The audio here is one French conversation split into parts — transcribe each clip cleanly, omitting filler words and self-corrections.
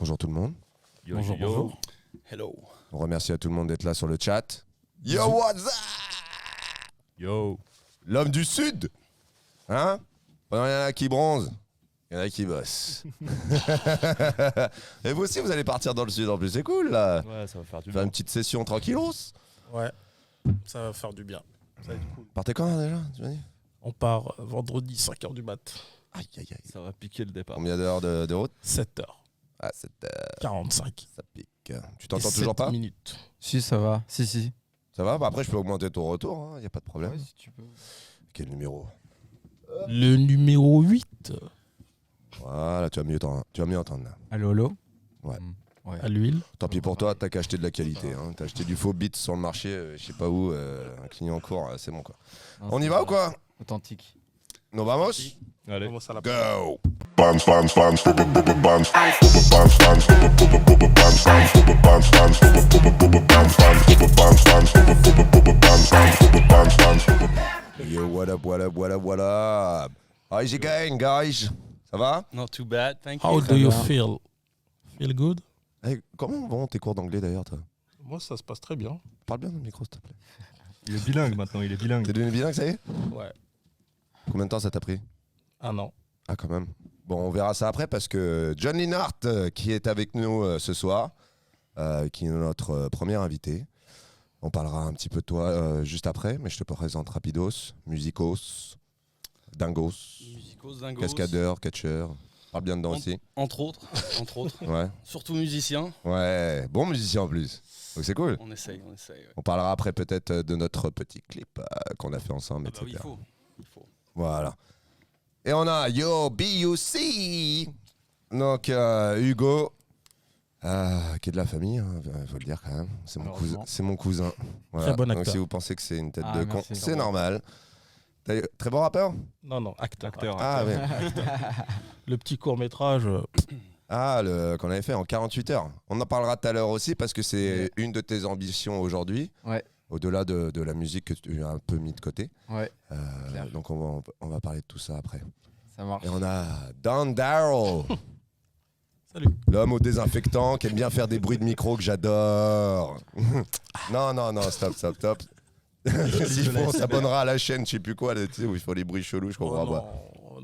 Bonjour tout le monde. Bonjour. Hello. On remercie à tout le monde d'être là sur le chat. Yo, what's up? Yo. L'homme du Sud. Hein? Pendant il y en a qui bronzent, il y en a qui bossent. Et vous aussi, vous allez partir dans le Sud en plus, c'est cool là. Ouais, ça va faire du Faire bien. une petite session tranquillos. Ouais, ça va faire du bien. Ça va être cool. Partez quand déjà, tu m'as dit? On part vendredi 5h du mat. Aïe, aïe, aïe. Ça va piquer le départ. Combien d'heures de route? 7h. Ah, c'est 45. ça pique. Tu t'entends toujours pas? minutes. Si, ça va. Si. Ça va? Bah, après, je peux augmenter ton retour, il n'y a pas de problème. Ouais, si tu peux. Quel numéro? Le numéro 8 Voilà, tu vas mieux entendre là. Allô? Ouais. Ouais. à l'huile. Tant pis pour toi, t'as qu'à acheter de la qualité. Hein. T'as acheté du faux beat sur le marché, je sais pas où, un client en cours, c'est bon quoi. Non, On y c'est va ou quoi? Authentique. Nos vamos? Allez. Comment ça la Go! Yo, what up? How's it going, guys? Ça va? Not too bad, thank you. How do you bien. feel? Feel good? Hey, comment vont tes cours d'anglais d'ailleurs, toi? Moi, ça se passe très bien. Parle bien dans le micro, s'il te plaît. Il est bilingue maintenant, il est bilingue. T'es devenu bilingue, ça y est? Ouais. Combien de temps ça t'a pris? Un an. Ah, quand même. Bon, on verra ça après parce que John Linhart, qui est avec nous ce soir, qui est notre premier invité. On parlera un petit peu de toi juste après, mais je te présente rapidos, musicos, dingos, Musicos, dingos. cascadeur, catcheur. Parle bien dedans aussi. Entre autres. Ouais. Surtout musicien. Ouais, bon musicien en plus. Donc c'est cool. On essaye. Ouais. On parlera après peut-être de notre petit clip qu'on a fait ensemble, Ah bah oui, etc. il faut. Voilà. Et on a Yo BUC. Donc Hugo, qui est de la famille, faut le dire quand même. C'est mon cousin. Malheureusement. C'est mon cousin. Voilà. Très bon Donc acteur. si vous pensez que c'est une tête Ah, de con, merci. c'est normal. Très bon rappeur. Non, acteur. Acteur. Ah ouais. Le petit court-métrage. Ah, qu'on avait fait en 48 heures. On en parlera tout à l'heure aussi parce que c'est une de tes ambitions aujourd'hui. Ouais. Au-delà de la musique que tu as un peu mis de côté. Ouais, clair. Donc on va parler de tout ça après. ça marche. Et on a Don Darrell. Salut. L'homme au désinfectant qui aime bien faire des bruits de micro que j'adore. non, stop. S'il faut, on s'abonnera à la chaîne, je sais plus quoi, tu sais, où il faut les bruits chelous, je comprends pas.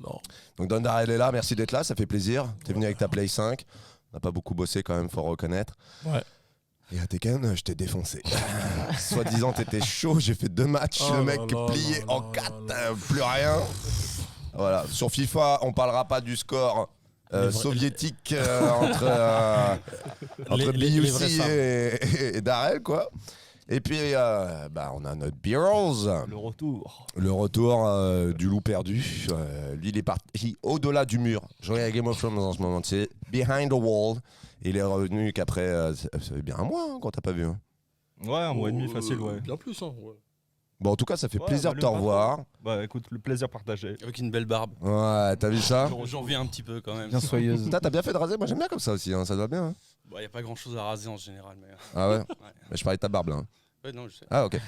Non. Donc Don Darrell est là, merci d'être là, ça fait plaisir. T'es venu avec ta Play 5. On n'a pas beaucoup bossé quand même, faut reconnaître. Ouais. Et à Tekken, je t'ai défoncé. Soi-disant, t'étais chaud, j'ai fait 2 matchs, Oh le mec là là plié là en là 4, là là. plus rien. Voilà, sur FIFA, on parlera pas du score Les vrais- soviétique entre les BUC vraies femmes. et Darrell, quoi. Et puis, on a notre Beerles, Le retour. le retour du loup perdu. Lui, il est parti au-delà du mur. Je regarde Game of Thrones en ce moment, c'est Behind the Wall. Il est revenu qu'après, ça fait bien un mois qu'on t'a pas vu. Hein. Ouais, un mois et demi facile, ouais. Bien plus, hein. Ouais. Bon, en tout cas, ça fait Ouais, plaisir de bah, te le revoir. Bah écoute, le plaisir partagé. Avec une belle barbe. Ouais, t'as vu ça? J'en reviens un petit peu quand même. Bien soyeuse. Putain, t'as bien fait de raser. Moi, j'aime bien comme ça aussi. Hein. Ça doit bien. Hein. Bon, y a pas grand chose à raser en général, mais. Ah ouais? Mais je parlais de ta barbe là. Hein. Ouais, non, je sais. Ah, ok.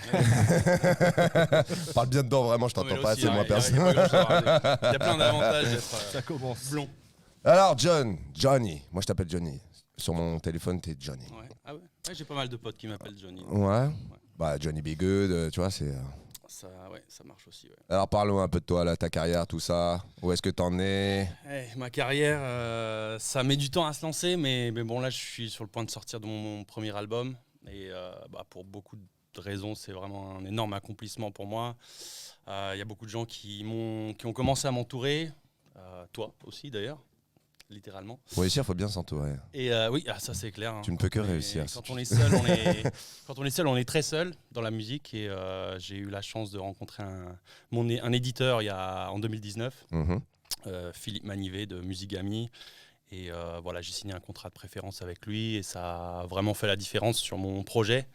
Parle bien dedans, vraiment, je Non, mais t'entends là pas aussi, assez, moi, y a pas personne. grand-chose à raser. Y a plein d'avantages d'être Ça commence. blond. Alors, Johnny. Moi, je t'appelle Johnny. Sur mon téléphone, t'es Johnny. Ouais. Ah ouais. Ouais, j'ai pas mal de potes qui m'appellent Johnny. Ouais. Bah, Johnny Be Good, tu vois, c'est. Ça marche aussi, ouais. Alors, parlons un peu de toi, là, ta carrière, tout ça. Où est-ce que t'en es? Ma carrière, ça met du temps à se lancer, mais bon, là, je suis sur le point de sortir de mon premier album. Et pour beaucoup de raisons, c'est vraiment un énorme accomplissement pour moi. Il y a beaucoup de gens qui ont commencé à m'entourer. Toi aussi, d'ailleurs, littéralement. Pour réussir, faut bien s'entourer. Et oui, ça, c'est clair. Hein. Tu ne peux que Mais réussir. Quand on est seul, on est très seul dans la musique. Et j'ai eu la chance de rencontrer un éditeur en 2019. Mhm. Philippe Manivet de Musigami. Et voilà, j'ai signé un contrat de préférence avec lui et ça a vraiment fait la différence sur mon projet.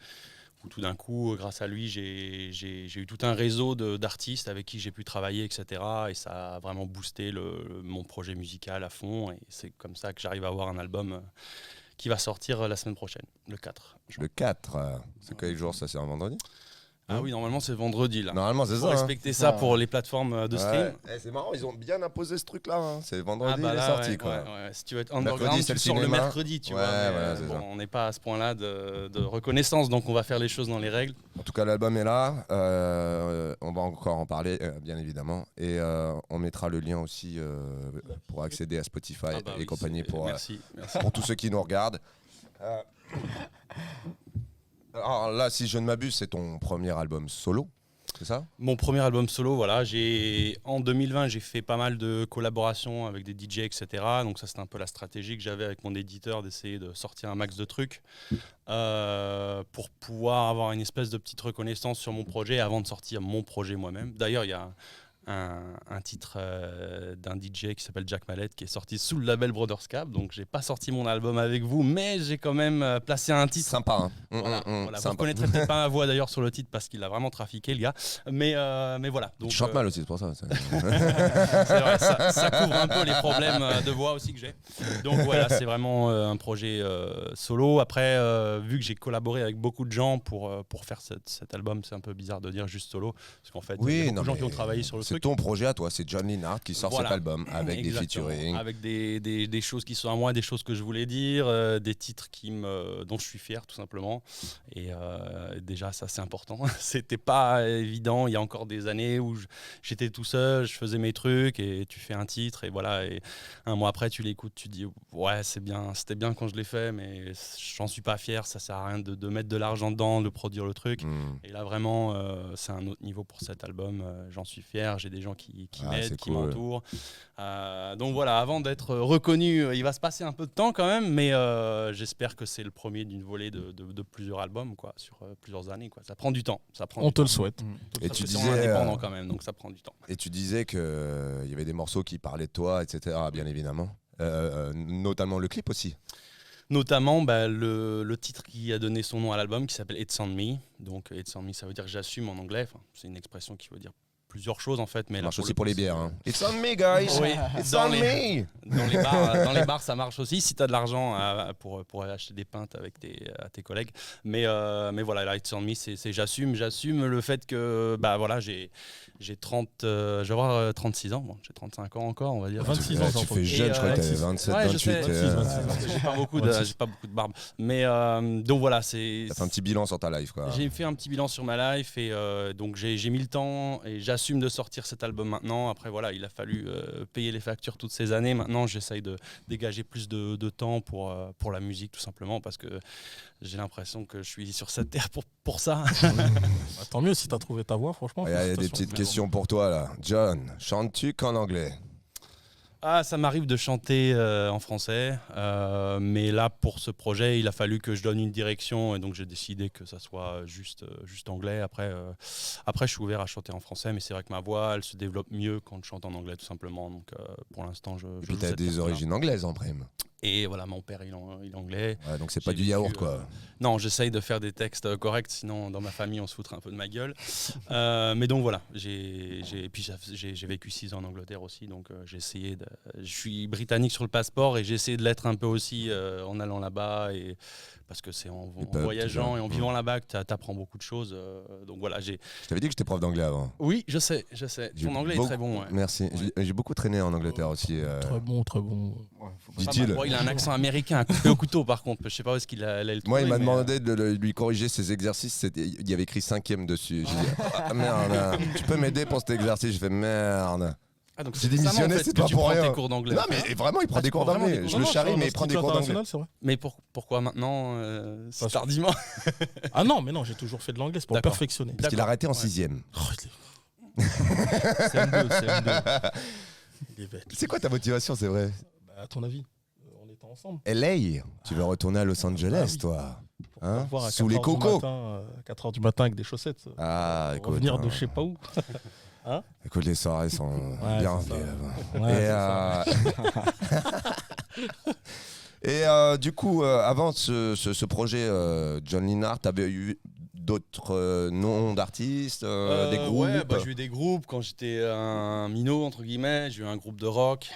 Où tout d'un coup, grâce à lui, j'ai eu tout un réseau d'artistes avec qui j'ai pu travailler, etc. Et ça a vraiment boosté mon projet musical à fond. Et c'est comme ça que j'arrive à avoir un album qui va sortir la semaine prochaine, le 4 juin. Le 4, c'est quel jour ça? C'est un vendredi? Ah oui, normalement c'est vendredi là. Normalement, c'est Faut ça. Hein. respecter ça pour les plateformes de stream. Ouais. Eh, c'est marrant, ils ont bien imposé ce truc-là. Hein. C'est vendredi, Ah bah il est là, sorti. ouais, quoi. ouais. Si tu veux être Mercredi, underground, c'est tu le sors le cinéma. mercredi, tu Ouais, vois. Mais, voilà, c'est ça. on n'est pas à ce point-là de reconnaissance, donc on va faire les choses dans les règles. En tout cas, l'album est là. On va encore en parler, bien évidemment. Et on mettra le lien aussi pour accéder à Spotify Ah bah et oui, compagnie c'est- pour, merci. pour tous ceux qui nous regardent. Alors là, si je ne m'abuse, c'est ton premier album solo, c'est ça? Mon premier album solo, voilà, en 2020, j'ai fait pas mal de collaborations avec des DJ, etc. Donc ça, c'était un peu la stratégie que j'avais avec mon éditeur d'essayer de sortir un max de trucs pour pouvoir avoir une espèce de petite reconnaissance sur mon projet avant de sortir mon projet moi-même. D'ailleurs, il y a un titre d'un DJ qui s'appelle Jack Mallette qui est sorti sous le label Brothers Cap. Donc j'ai pas sorti mon album avec vous, mais j'ai quand même placé un titre. Sympa, hein. Voilà, vous Sympa. reconnaîtrez peut-être pas ma voix d'ailleurs sur le titre parce qu'il a vraiment trafiqué le gars. Mais voilà. Donc, Tu chantes mal aussi, c'est pour ça. c'est vrai, ça couvre un peu les problèmes de voix aussi que j'ai. Donc voilà, c'est vraiment un projet solo. Après, vu que j'ai collaboré avec beaucoup de gens pour faire cet album, c'est un peu bizarre de dire juste solo. Parce qu'en fait, il y a beaucoup de gens qui ont travaillé sur le c'est truc. ton projet à toi, c'est John Linnard qui sort Voilà. cet album avec des Exactement. featuring. Avec des choses qui sont à moi, des choses que je voulais dire, des titres dont je suis fier tout simplement. Et déjà, ça c'est important. C'était pas évident il y a encore des années où j'étais tout seul, je faisais mes trucs et tu fais un titre et voilà. Et un mois après, tu l'écoutes, tu te dis ouais, c'est bien, c'était bien quand je l'ai fait, mais j'en suis pas fier. Ça sert à rien de mettre de l'argent dedans, de produire le truc. Et là, vraiment, c'est un autre niveau pour cet album. J'en suis fier. J'ai des gens qui m'aident, qui m'entourent. Donc voilà, avant d'être reconnu, il va se passer un peu de temps quand même, mais j'espère que c'est le premier d'une volée de plusieurs albums, quoi, sur plusieurs années. Quoi. Ça prend du temps. On te le souhaite. Et Parce tu que c'est disais, indépendant quand même, donc ça prend du temps. Et tu disais qu'il y avait des morceaux qui parlaient de toi, etc., bien évidemment. Notamment le clip aussi. Notamment le titre qui a donné son nom à l'album, qui s'appelle It's on Me. Donc It's on Me, ça veut dire j'assume en anglais. Enfin, c'est une expression qui veut dire plusieurs choses en fait. Mais Ça là, marche pour aussi le pour coup, les bières. Hein. It's on me, guys! Oui, It's dans on les- me! Dans les bars, ça marche aussi si tu as de l'argent pour aller acheter des pintes avec à tes collègues. Mais voilà, là, It's on Me, c'est j'assume le fait que bah, voilà, j'ai 30, je vais avoir 36 ans, bon, j'ai 35 ans encore, on va dire. 26 Ouais, ans, tu Jean-Paul. fais jeune, je crois que t'avais 26. 27, Ouais, je 28. sais, 26, parce que j'ai pas beaucoup de barbe. Mais donc voilà, c'est. T'as fait un petit bilan sur ta life, quoi. J'ai fait un petit bilan sur ma life et donc j'ai mis le temps et j'assume de sortir cet album maintenant. Après voilà, il a fallu payer les factures toutes ces années. Maintenant, j'essaye de dégager plus de temps pour la musique tout simplement parce que j'ai l'impression que je suis sur cette terre pour ça. Bah, tant mieux si t'as trouvé ta voix, franchement. Il y a des félicitations. petites questions pour toi, là. John, chantes-tu qu'en anglais? Ah, ça m'arrive de chanter en français, mais là pour ce projet, il a fallu que je donne une direction et donc j'ai décidé que ça soit juste anglais. Après, je suis ouvert à chanter en français, mais c'est vrai que ma voix, elle se développe mieux quand je chante en anglais tout simplement. Donc pour l'instant, je Et puis joue t'as cette des carte-là. origines anglaises en prime. Et voilà, mon père, il est anglais. Ouais, donc c'est pas J'ai du vécu, yaourt, quoi. Non, j'essaye de faire des textes corrects, sinon dans ma famille, on se foutrait un peu de ma gueule. Mais donc voilà, j'ai vécu 6 ans en Angleterre aussi, donc j'ai essayé de... Je suis britannique sur le passeport et j'ai essayé de l'être un peu aussi en allant là-bas, et... parce que c'est en peuvent, voyageant toujours. et en vivant là-bas que tu apprends beaucoup de choses. Donc voilà, Je t'avais dit que j'étais prof d'anglais avant. Oui, je sais. J'ai Ton anglais est beaucoup- très bon. Ouais. Merci. Ouais. J'ai beaucoup traîné en Angleterre aussi. Très bon, très bon. Dit-il. Bon, il a un accent américain, à couper au couteau par contre. Je sais pas où est-ce qu'il allait le trouver. Moi, il m'a mais, demandé de lui corriger ses exercices. Il y avait écrit 5e dessus. J'ai dit, ah merde, tu peux m'aider pour cet exercice? J'ai fait merde. Ah, donc J'ai c'est récemment, démissionné, en fait, c'est que pas tu pour prends rien. tes cours d'anglais. Non, mais vraiment, il prend Ah, des tu cours prends vraiment d'anglais. des Je cours le d'anglais? charrie, Non, mais il prend des cours d'anglais. international, c'est vrai. Mais pourquoi maintenant si Parce- tardivement? Ah non, mais non, j'ai toujours fait de l'anglais, c'est pour D'accord. perfectionner. Parce qu'il a arrêté en Ouais. 6e. Oh, CM2, CM2. il est bête. C'est quoi ta motivation, c'est vrai? Bah, à ton avis, on était ensemble. LA, tu veux retourner à Los Angeles, oui. toi? Pour Hein? voir à Sous les 4 heures du cocos. matin, 4h du matin avec des chaussettes. Ah, Pour écoute. revenir de hein. je sais pas où. Écoute, les soirées sont Ouais, bien c'est ça. remplies. Ouais, Et, c'est ça. du coup, avant ce projet, John Linnard, tu avais eu d'autres noms d'artistes, des groupes? Ouais, j'ai eu des groupes quand j'étais un minot, entre guillemets. J'ai eu un groupe de rock.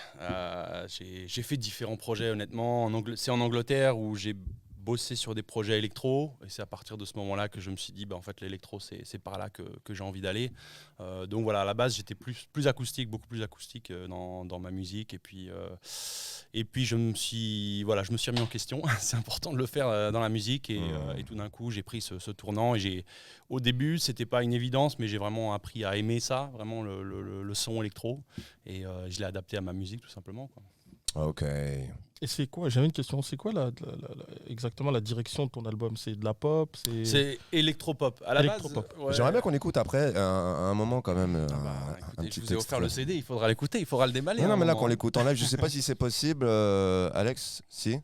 J'ai fait différents projets, honnêtement. C'est en Angleterre où j'ai bosser sur des projets électro. Et c'est à partir de ce moment-là que je me suis dit, en fait, l'électro, c'est par là que j'ai envie d'aller. Donc voilà, à la base, j'étais plus acoustique, beaucoup plus acoustique dans ma musique. Et puis je me suis remis en question. C'est important de le faire dans la musique. Et tout d'un coup, j'ai pris ce tournant. Et au début, c'était pas une évidence, mais j'ai vraiment appris à aimer ça, vraiment le son électro. Et je l'ai adapté à ma musique, tout simplement, quoi. Ok. Et c'est quoi, j'avais une question, c'est quoi exactement la direction de ton album? C'est de la pop? C'est électropop. À la Électropop. base, ouais. J'aimerais bien qu'on écoute après un moment quand même. Écoutez, un je petit vous ai offert extrait. le CD, il faudra l'écouter, il faudra le déballer. Non, à un mais là moment. qu'on l'écoute en live, je sais pas si c'est possible. Alex, si?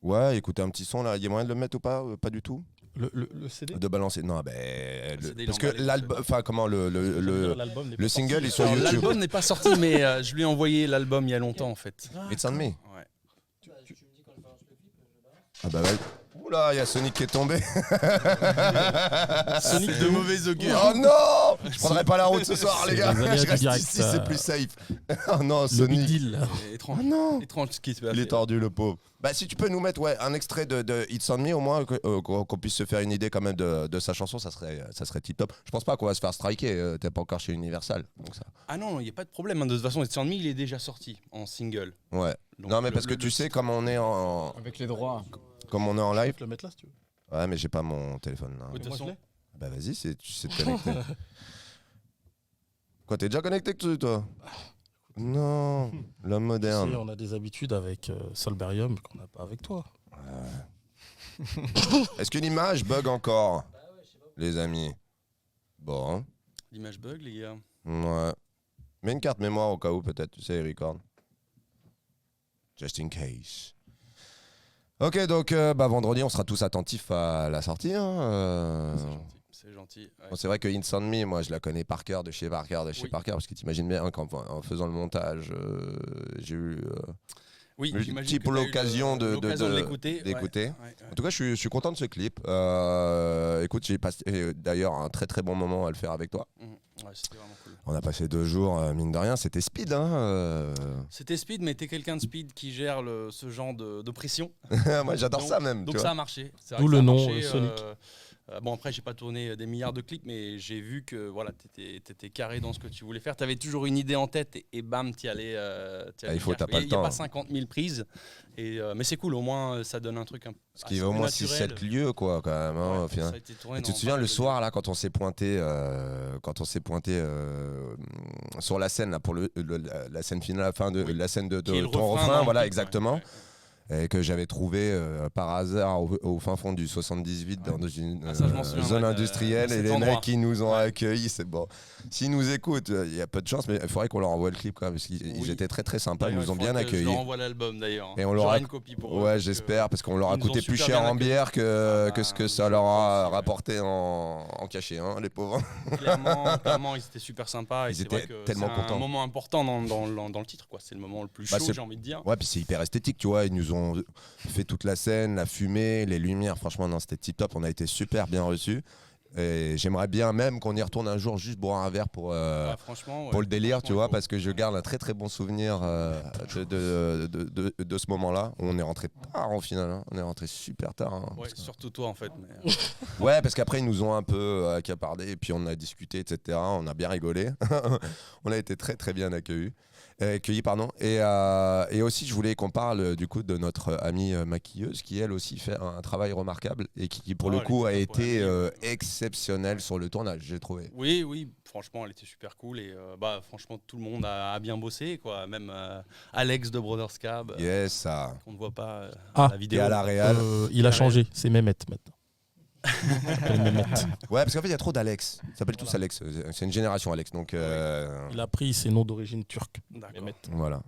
Ouais, écoutez un petit son là. Il y a moyen de le mettre ou pas? Pas du tout. Le CD? De balancer. Non, CD, parce il que emballé, l'album, enfin comment L'album n'est pas le sorti. single est sur Alors, YouTube. l'album n'est pas sorti, mais je lui ai envoyé l'album il y a longtemps en fait. It's on me. Ouais. Ah bah ouais. Oula, il y a Sonic qui est tombé. Sonic de mauvais augure. Oh non, je prendrai pas la route ce soir, les C'est gars. les aléas Je du reste direct, ici, c'est plus safe. Oh non, Le big Sonic. deal. Étrange, Oh non. étrange ce qui se passe. Il est tordu, le pauvre. Bah, si tu peux nous mettre un extrait de It's on Me, au moins, qu'on puisse se faire une idée quand même de sa chanson, ça serait tip top. Je pense pas qu'on va se faire striker. T'es pas encore chez Universal. Donc ça. Ah non, il n'y a pas de problème. De toute façon, It's on Me, il est déjà sorti en single. Ouais. Donc, Non, mais parce que tu sais, comme on est Avec les droits. en live. Je peux le mettre là si tu veux. Ouais, mais j'ai pas mon téléphone là. De toute Moi, façon, je l'ai. Bah, vas-y, tu sais te connecter. Quoi, t'es déjà connecté que toi? Non, l'homme Si, moderne. on a des habitudes avec Solberium qu'on n'a pas avec toi. Est-ce que l'image bug encore, les amis? Bon, l'image bug, les gars. ouais. Mets une carte mémoire au cas où, peut-être, tu sais, il record. Just in case. Ok, donc vendredi, on sera tous attentifs à la sortie. Hein, C'est gentil. C'est gentil. Ouais. Bon, c'est vrai que It's on Me, moi, je la connais par cœur, de chez Parker, Oui. parce que t'imagines bien hein, en faisant le montage, j'ai eu Oui, multiples j'imagine que t'as eu occasions de l'écouter. d'écouter. Ouais. En tout cas, je suis content de ce clip. Écoute, j'ai passé d'ailleurs un très très bon moment à le faire avec toi. Ouais, c'était vraiment cool. On a passé 2 jours, mine de rien, c'était speed. Hein, C'était speed, mais t'es quelqu'un de speed qui gère ce genre de pression. Moi, j'adore Donc- ça même. Donc tu ça vois. a marché. C'est D'où vrai que le ça a nom, marché, Sonic. Bon, après, j'ai pas tourné des milliards de clips, mais j'ai vu que voilà, t'étais carré dans ce que tu voulais faire. T'avais toujours une idée en tête et bam, t'y allais. Il faut, t'as pas le Il n'y a temps. pas 50 000 prises. Mais c'est cool, au moins, ça donne un truc un Ce qui est au moins 6-7 lieux, quoi, quand même. Hein, au final. Et tu te souviens le soir là quand on s'est pointé sur la scène là pour la scène finale, la fin de Oui. la scène de Qui est le ton refrain dans refrain, le voilà clip, exactement. ouais. Et que j'avais trouvé par hasard au fin fond du 78 dans une Ah, ça, je m'en souviens, zone ouais, industrielle de et cet les endroit. mecs qui nous ont accueillis, c'est bon. S'ils nous écoutent, il y a peu de chance, mais il faudrait qu'on leur envoie le clip quand même parce qu'ils Oui. étaient très très sympas, ils Ouais, nous ont il bien faudrait que Je accueillis. leur envoie l'album d'ailleurs. Et on leur J'aurai a- une copie pour eux, Ouais, parce que j'espère, parce qu'on leur a ils nous ont coûté plus super cher bien en bière que, Ah que ce que bah, ça je leur pense a aussi, ouais. rapporté en cachet, hein, les pauvres. Clairement, ils étaient super sympas. Et Ils c'est étaient vrai que tellement c'est contents. un moment important dans le titre, quoi. C'est le moment le plus Bah, chaud, c'est- j'ai envie de dire. Ouais, puis c'est hyper esthétique, tu vois. Ils nous ont fait toute la scène, la fumée, les lumières. Franchement, non, c'était tip top. On a été super bien reçus. Et j'aimerais bien même qu'on y retourne un jour juste boire un verre pour Franchement, ouais. pour le délire, tu Franchement, vois, il faut. parce que je garde un très très bon souvenir de ce moment-là. On est rentré tard en finale, hein. On est rentré super tard. Hein, Ouais, parce que- surtout toi en fait. Mais, Ouais, parce qu'après ils nous ont un peu accapardé et puis on a discuté, etc. On a bien rigolé. On a été très très bien accueillis, pardon. Et aussi, je voulais qu'on parle du coup de notre amie maquilleuse qui elle aussi fait un travail remarquable et qui pour Oh, le elle coup a était top, été ouais. exceptionnelle sur le tournage, j'ai trouvé. Oui, franchement, elle était super cool et franchement, tout le monde a bien bossé, quoi. Même Alex de Brothers Cab, Yes, ça. qu'on ne voit pas Ah. à la Et vidéo. à la Réal. Il a changé, c'est Mehmet maintenant. Il s'appelle Mehmet. Ouais, parce qu'en fait, il y a trop d'Alex. Ils s'appellent tous Alex. C'est une génération Alex. Donc, Il a pris ses noms d'origine turque. D'accord. Mehmet. voilà.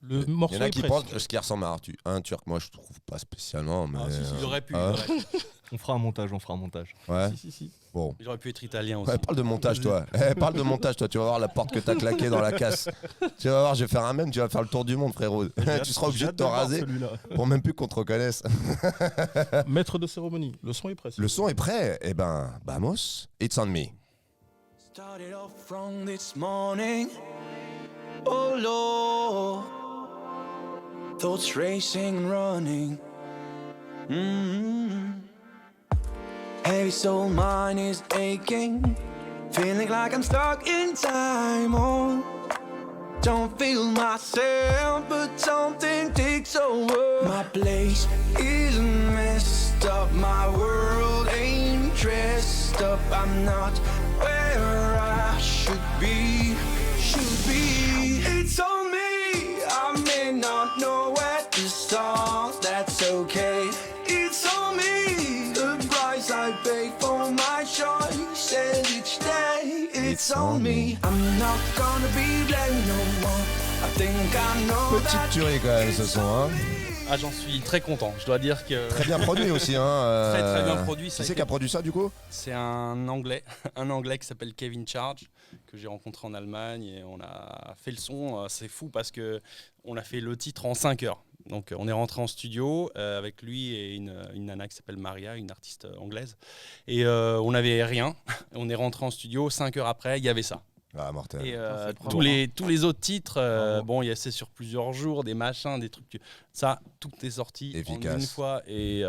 Le Il morceau y en a est qui prêt, pensent si tu que ce qui ressemble à un Turc. Moi, je trouve pas spécialement. Mais Ah, si, si, Il aurait pu. Ah. il aurait pu. On fera un montage, on fera un montage. ouais. veux. Si. Bon. Il aurait pu être italien aussi. Ouais, parle de montage, toi. Parle de montage, toi. Tu vas voir la porte que t'as claquée dans la casse. Tu vas voir, je vais faire un mème. Tu vas faire le tour du monde, frérot. Tu seras obligé de te raser pour même plus qu'on te reconnaisse. Maître de cérémonie, le son est prêt. si Le tu son est prêt. Eh ben, vamos. It's on me. Started off wrong this morning. Oh Lord, thoughts racing and running. Mm-hmm. Heavy soul mine is aching, feeling like I'm stuck in time. Oh, don't feel myself, but something takes over. My place is messed up, my world ain't dressed up. I'm not where I should be. It's on me, I may not know where to start, that's okay. It's on me, the price I pay for my choice, and each day it's on me. I'm not gonna be blamed no more. I think I know that. Petite tuerie quand même ce son, hein. Ah, j'en suis très content. Je dois dire que Très bien produit aussi, hein. très bien produit. Qui c'est qui a produit ça du coup? C'est un Anglais, qui s'appelle Kevin Charge, que j'ai rencontré en Allemagne, et on a fait le son. C'est fou parce que on a fait le titre en 5 heures. Donc on est rentré en studio avec lui et une nana qui s'appelle Maria, une artiste anglaise. Et on n'avait rien. On est rentré en studio, 5 heures après, il y avait ça. Ah, mortel. Et c'est tous les autres titres, bon, c'est sur plusieurs jours, des machins, des trucs. Ça, tout est sorti Efficace. en une fois. Et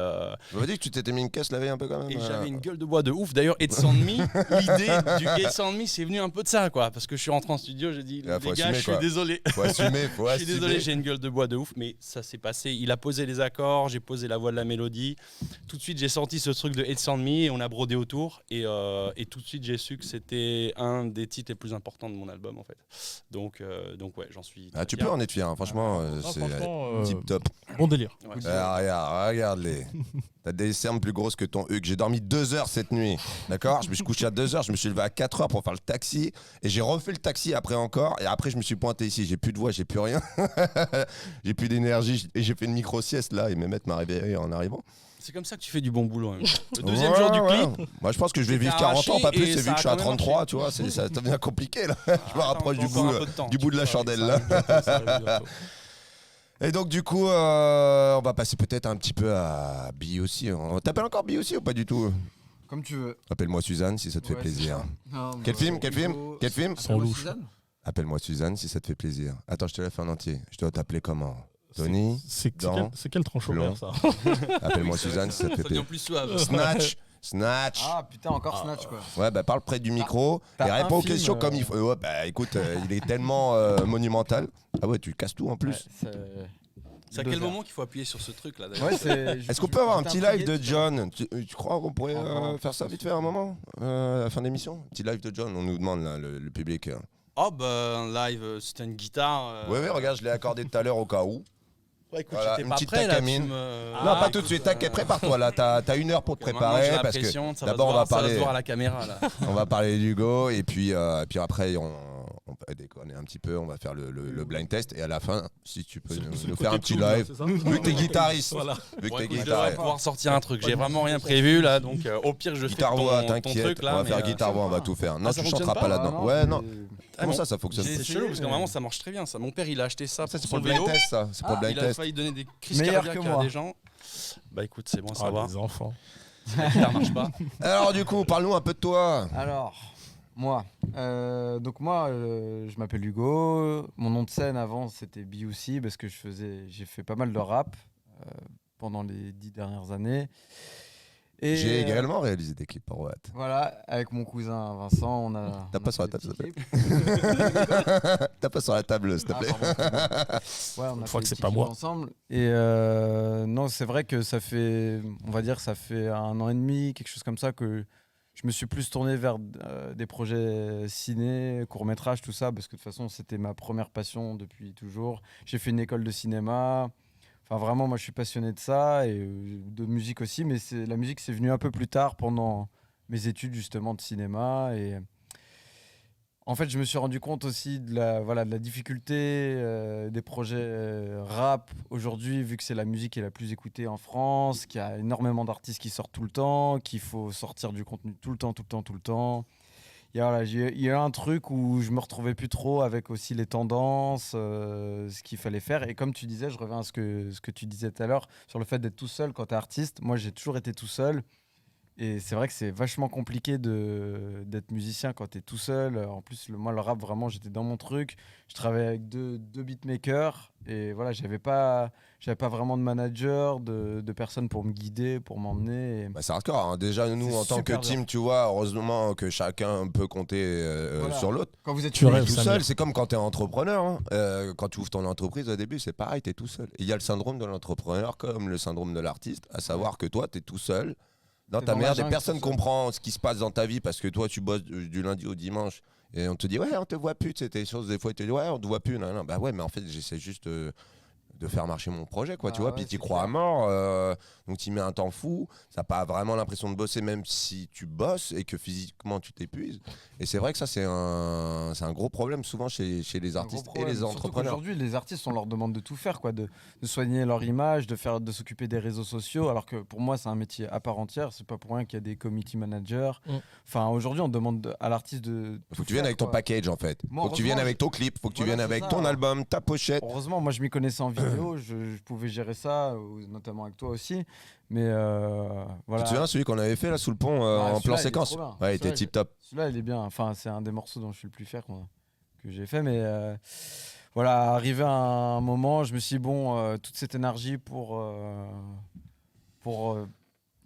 On m'a dit que tu t'étais mis une caisse la veille un peu quand même. j'avais une gueule de bois de ouf. D'ailleurs, It's on Me, l'idée du It's on Me, c'est venu un peu de ça, quoi. Parce que je suis rentré en studio, j'ai dit, Ah, faut les gars, assumer, je suis quoi. désolé. Faut assumer, faut Je assumer. suis désolé, j'ai une gueule de bois de ouf, mais ça s'est passé. Il a posé les accords, j'ai posé la voix de la mélodie. Tout de suite, j'ai senti ce truc de It's on Me et on a brodé autour. Et tout de suite, j'ai su que c'était un des titres les plus importants de mon album, en fait. Donc ouais, j'en suis. Ah, tu fier. peux en être fier, hein. Franchement, Non, c'est franchement, tip top. bon délire. Ouais. Regarde-les. T'as des cernes plus grosses que ton Hugues. J'ai dormi 2 heures cette nuit. D'accord? Je me suis couché à 2 heures, je me suis levé à 4 heures pour faire le taxi. Et j'ai refait le taxi après encore. Et après, je me suis pointé ici. J'ai plus de voix, j'ai plus rien. J'ai plus d'énergie. Et j'ai fait une micro-sieste là. Et Mehmet m'a réveillé en arrivant. C'est comme ça que tu fais du bon boulot. Hein. Le deuxième jour du clip. Moi, je pense que je vais T'étais vivre 40 ans, pas arraché plus. et C'est ça vu que je suis à a quand même 33, marché. tu vois. Ça devient compliqué là. Je me rapproche du bout de la chandelle là. Ça arrive bientôt. Et donc du coup, on va passer peut-être un petit peu à Bi aussi. On t'appelle encore Bi aussi ou pas du tout? Comme tu veux. Appelle-moi Suzanne si ça te fait Ouais, plaisir. c'est ça. Non, Quel bah, film? Quel film? Hugo- Quel film? Sans louche. Suzanne Appelle-moi Suzanne si ça te fait plaisir. Attends, je te la fais en entier. Je dois t'appeler comment? Tony? C'est quel tranche horaire, ça? Appelle-moi Suzanne si ça te fait Ça devient plaisir. plus suave. Snatch! Snatch! Ah putain, encore Snatch quoi. Ouais, bah parle près du micro t'as et un réponds aux film, questions comme il faut. Ouais, bah écoute, il est tellement monumental. Ah ouais, tu casses tout en plus. Ouais, C'est à quel moment qu'il faut appuyer sur ce truc là d'ailleurs? Ouais, c'est. Est-ce qu'on peut avoir un petit live de John? John? Tu crois qu'on pourrait faire ça vite fait à un moment? À la fin d'émission? Un petit live de John, on nous demande là, le public. Oh bah un live, c'était une guitare. Ouais, regarde, je l'ai accordé tout à l'heure au cas où. Ouais, écoute, Voilà, j'étais une pas petite prêt là. tacamine. Non, Non, pas tout de suite, t'inquiète, prépare-toi là, t'as 1 heure pour te préparer parce que d'abord on va Ça va parler, se voir à la caméra là. on va parler d'Hugo et puis après on va déconner un petit peu, on va faire le blind test et à la fin, si tu peux nous faire un petit live. Vu que t'es guitariste, Voilà. vu que Bon, t'es écoute, je devrais guitariste. pouvoir sortir un truc. J'ai vraiment rien prévu là, donc au pire je fais Guitare-voix, ton t'inquiète, truc là. on va mais, faire guitare-voix, on va tout faire. Non, ça tu fonctionne chanteras pas, pas là-dedans. Ouais, non. Comment bon. ça fonctionne C'est pas? chelou parce que normalement ça marche très bien. Ça, mon père il a acheté ça Ça, pour c'est son pour le blind vélo. test, ça. C'est pour le blind Il a test. failli donner des crises Meilleur cardiaques que à moi. des gens. Bah écoute, c'est bon à Ah, savoir. les enfants. La guitare marche pas. Alors, du coup, parle-nous un peu de toi. Alors, moi, je m'appelle Hugo. Mon nom de scène avant, c'était B.U.C. parce que j'ai fait pas mal de rap pendant les 10 dernières années. Et, J'ai également réalisé des clips pour Watt. Voilà, avec mon cousin Vincent, on a. Tape on pas a sur la fait table, des s'il te petits Tape pas sur la table, s'il te Ah, plaît. Ouais, on a Une fois fait que des c'est petits pas clips moi. ensemble. Et non, c'est vrai que ça fait 1 an et demi, quelque chose comme ça, que je me suis plus tourné vers des projets ciné, courts-métrages, tout ça, parce que de toute façon, c'était ma première passion depuis toujours. J'ai fait une école de cinéma. Enfin, vraiment, moi, je suis passionné de ça et de musique aussi, mais la musique, c'est venu un peu plus tard pendant mes études, justement, de cinéma. Et en fait, je me suis rendu compte aussi de la difficulté des projets rap aujourd'hui, vu que c'est la musique qui est la plus écoutée en France, qu'il y a énormément d'artistes qui sortent tout le temps, qu'il faut sortir du contenu tout le temps. Il y a un truc où je me retrouvais plus trop avec aussi les tendances, ce qu'il fallait faire. Et comme tu disais, je reviens à ce que tu disais tout à l'heure sur le fait d'être tout seul quand tu es artiste. Moi, j'ai toujours été tout seul. Et c'est vrai que c'est vachement compliqué d'être musicien quand t'es tout seul. En plus, moi, le rap, vraiment, j'étais dans mon truc. Je travaillais avec deux beatmakers. Et voilà, j'avais pas vraiment de manager, de personnes pour me guider, pour m'emmener. Bah, c'est hardcore. Hein. Déjà, nous, C'est en tant que super team, tu vois, heureusement que chacun peut compter Voilà. sur l'autre. Quand vous êtes Tu Tu rêves, es tout Samir. seul, c'est comme quand tu es entrepreneur. Hein. Quand tu ouvres ton entreprise au début, c'est pareil, tu es tout seul. Il y a le syndrome de l'entrepreneur comme le syndrome de l'artiste, à savoir que toi, tu es tout seul. Dans T'es ta dans la merde, et jungle, personne tout seul. comprend ce qui se passe dans ta vie parce que toi, tu bosses du lundi au dimanche et on te dit, ouais, on te voit plus. C'était des choses, des fois, tu te dis, ouais, on te voit plus. Non, non. Bah ouais, mais en fait, j'essaie juste de faire marcher mon projet, quoi, tu Ah vois. ouais, Puis tu c'est crois à clair. mort. Donc tu mets un temps fou. Ça n'a pas vraiment l'impression de bosser, même si tu bosses et que physiquement, tu t'épuises. Et c'est vrai que ça, c'est un gros problème souvent chez les artistes et les entrepreneurs. Aujourd'hui, les artistes, on leur demande de tout faire, quoi, de soigner leur image, de s'occuper des réseaux sociaux. Alors que pour moi, c'est un métier à part entière. C'est pas pour rien qu'il y a des committee managers. Enfin, aujourd'hui, on demande à l'artiste de. Faut que tu viennes avec ton package, en fait. Moi, Faut que tu viennes heureusement, avec ton clip. Faut que tu Voilà, viennes c'est avec ça. ton album, ta pochette. Heureusement, moi, je m'y connaissais en vidéo. Je pouvais gérer ça, notamment avec toi aussi. Mais voilà. Tu te souviens celui qu'on avait fait là sous le pont en celui-là, plan il est séquence? trop bien. Ouais, il Celui-là, était tip top. Celui-là, il est bien. Enfin, c'est un des morceaux dont je suis le plus fier que j'ai fait. Mais voilà, arrivé à un moment, je me suis dit, bon, toute cette énergie pour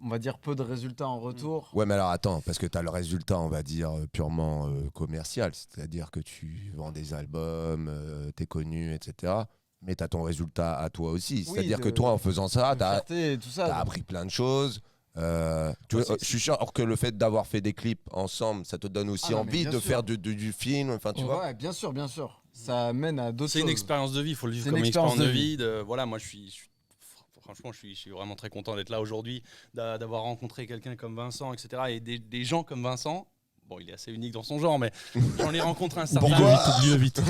on va dire, peu de résultats en retour. Ouais, mais alors attends, parce que tu as le résultat, on va dire, purement commercial. C'est-à-dire que tu vends des albums, t'es connu, etc. Mais tu as ton résultat à toi aussi. Oui, C'est-à dire que toi, en faisant ça, de tu as fierté et tout ça. appris plein de choses. Tu vois, je suis sûr que le fait d'avoir fait des clips ensemble, ça te donne aussi Ah non, mais envie bien de sûr. faire du film. Enfin, tu vois. Ouais, bien sûr, bien sûr. Ça mène à d'autres C'est une choses. expérience de vie, il faut le vivre C'est comme une une expérience de expérience vie. Voilà, moi franchement, je suis vraiment très content d'être là aujourd'hui, d'avoir rencontré quelqu'un comme Vincent, etc. Et des gens comme Vincent. Bon, il est assez unique dans son genre, mais j'en ai rencontré un certain nombre. Oublie-le vite.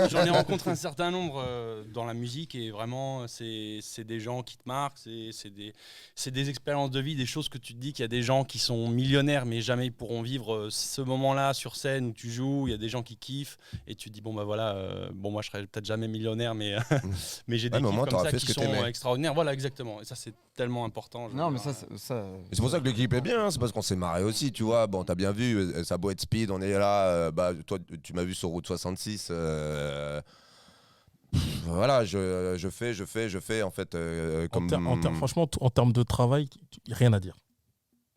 J'en ai rencontré un certain nombre dans la musique et vraiment, c'est des gens qui te marquent, c'est des expériences de vie, des choses que tu te dis qu'il y a des gens qui sont millionnaires mais jamais ils pourront vivre ce moment-là sur scène où tu joues, il y a des gens qui kiffent et tu te dis bon bah voilà, bon moi je serai peut-être jamais millionnaire mais, mais j'ai des Ouais, mais au kiffs moins, comme t'auras ça fait qui ce que sont t'aimais. extraordinaires, voilà exactement, et ça c'est tellement important. je Non, veux mais dire, ça. Et c'est pour ça que le clip est bien, hein, c'est parce qu'on s'est marré aussi, tu vois. Bon, t'as bien vu, ça a beau être speed, on est là. Bah, toi, tu m'as vu sur Route 66. Voilà, je fais en fait comme Franchement, en termes de travail, rien à dire.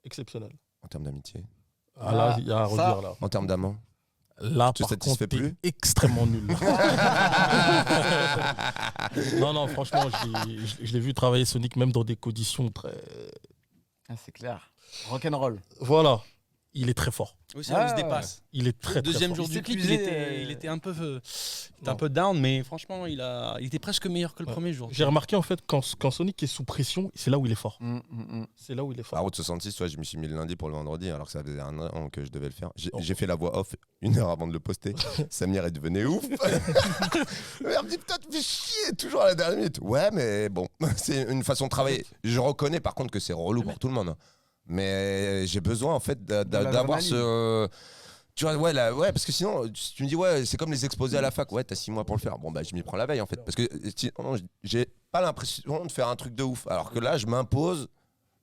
Exceptionnel. en termes d'amitié, Ah, là, il y a à ça- redire là. en termes d'amant. Là, Tu te par contre, satisfais t'es plus extrêmement nul. Non, franchement, je l'ai vu travailler Sonic même dans des conditions très. Ah, c'est clair. Rock'n'roll. Voilà, il est très fort. oui, c'est là où il se Ah, dépasse. Il est Le très deuxième très jour Il du s'est clip, épuisé, il était un peu Non. down, mais franchement, il était presque meilleur que le Ouais. premier jour. J'ai remarqué en fait quand Sonic est sous pression, c'est là où il est fort. Mm. C'est là où il est À fort. Route 66, toi, je me suis mis le lundi pour le vendredi, alors que ça faisait un an que je devais le faire. Oh. J'ai fait la voix off 1 heure avant de le poster. Samir est devenu ouf. Merde, dit putain, tu fais chier toujours à la dernière minute. Ouais, mais bon, c'est une façon de travailler. Je reconnais par contre que c'est relou pour tout le monde. Hein. Mais j'ai besoin en fait d'avoir ce. Tu vois, ouais, parce que sinon, si tu me dis, ouais, c'est comme les exposés à la fac, ouais, t'as 6 mois pour le faire. Bon, bah, je m'y prends la veille en fait. Parce que sinon, j'ai pas l'impression de faire un truc de ouf. Alors que là, je m'impose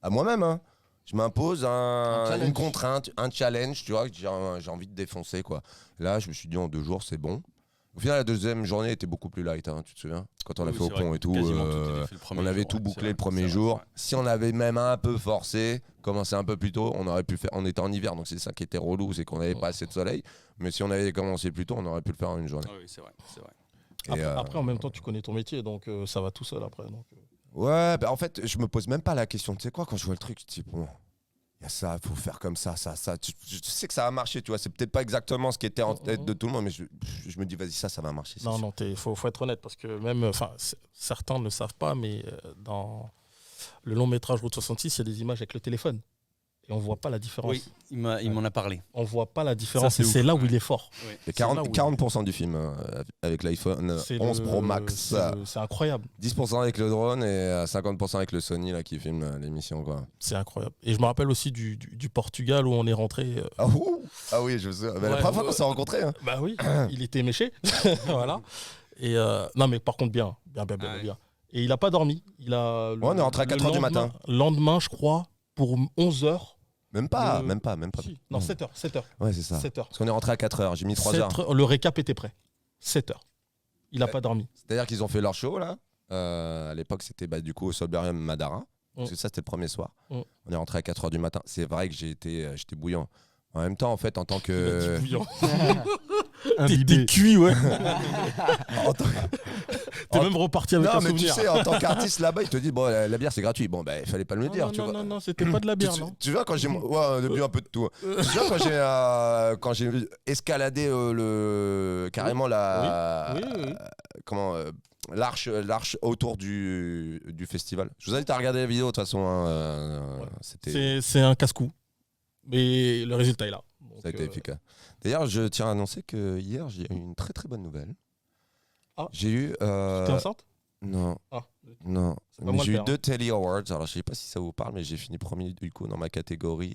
à moi-même, hein. Je m'impose challenge. une contrainte, un challenge, tu vois, que j'ai envie de défoncer, quoi. Là, je me suis dit, en 2 jours, c'est bon. Au final, la deuxième journée était beaucoup plus light, hein, tu te souviens? Quand on a Oui, fait au c'est vrai, pont et tout, quasiment tout était fait le premier on avait jour, tout ouais, bouclé c'est le vrai, premier c'est jour. vrai. Si on avait même un peu forcé, commencé un peu plus tôt, on aurait pu le faire. On était en hiver, donc c'est ça qui était relou, c'est qu'on n'avait pas assez de soleil. Mais si on avait commencé plus tôt, on aurait pu le faire en une journée. Ah oui, c'est vrai, c'est vrai. Et, Après, en même temps, tu connais ton métier, donc ça va tout seul après. Donc, ouais, bah en fait, je me pose même pas la question. Tu sais quoi, quand je vois le truc, je dis, bon, il y a ça, il faut faire comme ça. Je sais que ça va marcher, tu vois. C'est peut-être pas exactement ce qui était en tête de tout le monde, mais je me dis, vas-y, ça va marcher. c'est non, sûr. non, faut être honnête parce que même, certains ne le savent pas, mais dans le long métrage Route 66, il y a des images avec le téléphone et on voit pas la différence. Oui, il m'en a parlé. On voit pas la différence Ça, et c'est c'est ouf, là où ouais. il est fort. Oui. Il y a c'est là 40%, où- 40% du film avec l'iPhone C'est 11 Pro Max. c'est incroyable. 10% avec le drone et 50% avec le Sony là, qui filme l'émission, quoi. C'est incroyable. Et je me rappelle aussi du Portugal où on est rentré. Ah oui, je sais. Mais la Ouais, première fois qu'on s'est rencontrés. Hein. Bah oui, il était méché. Voilà. Et non, mais par contre, bien. Ah ouais. Bien. Et il a pas dormi. Il a. Ouais, on est rentré à 4 heures du matin. Lendemain, je crois, pour 11h, Même pas, Le- même pas. Si. Non, 7h. Ouais, c'est ça. 7h. Parce qu'on est rentré à 4h, j'ai mis 3 heures. Le récap était prêt. 7h. Il n'a pas dormi. C'est-à-dire qu'ils ont fait leur show là. À l'époque, c'était du coup au Solberium Madara. Parce que ça, c'était le premier soir. On est rentré à 4h du matin. C'est vrai que j'étais bouillant. En même temps, en fait, en tant que. T'es cuit, ouais. En tant- T'es même reparti avec Non, un mais souvenir. tu sais, en tant qu'artiste là-bas, ils te disent bon, la bière c'est gratuit. Bon, il fallait pas me le dire, tu vois. Non, c'était pas de la bière, tu, non. tu vois quand j'ai ouais, depuis un peu de tout. Tu vois quand j'ai escaladé carrément la Oui. comment l'arche autour du festival. Je vous invite à regarder la vidéo de toute façon. Hein, c'était C'est un casse-cou. Mais le résultat est là. Donc, ça a été efficace. D'ailleurs, je tiens à annoncer que hier j'ai eu une très très bonne nouvelle. Ah. J'ai eu T'es enceinte? non. Ah. Non, C'est pas mais moi j'ai le eu père, 2 Telly Awards. Alors je sais pas si ça vous parle, mais j'ai fini premier du coup dans ma catégorie.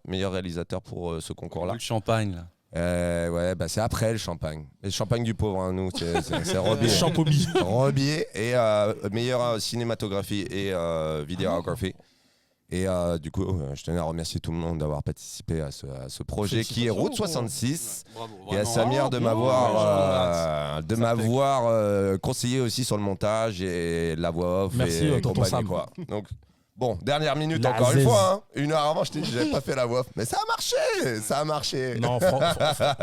Meilleur réalisateur pour ce concours-là. Le champagne, là. C'est après le champagne. Le champagne du pauvre, hein, nous, c'est Robier. Champomy. Robier et meilleure cinématographie et vidéographie. Et du coup, je tenais à remercier tout le monde d'avoir participé à ce projet qui est Route 66. Bravo, Et à vraiment. Samir de Congrats. m'avoir conseillé aussi sur le montage et la voix off. Merci, et tonton compagnie, Sam. quoi. Donc, bon, dernière minute La encore une zèze. fois. Hein. Une heure avant, je t'ai dit j'avais pas fait la voix off. Mais ça a marché. Ça a marché. Non,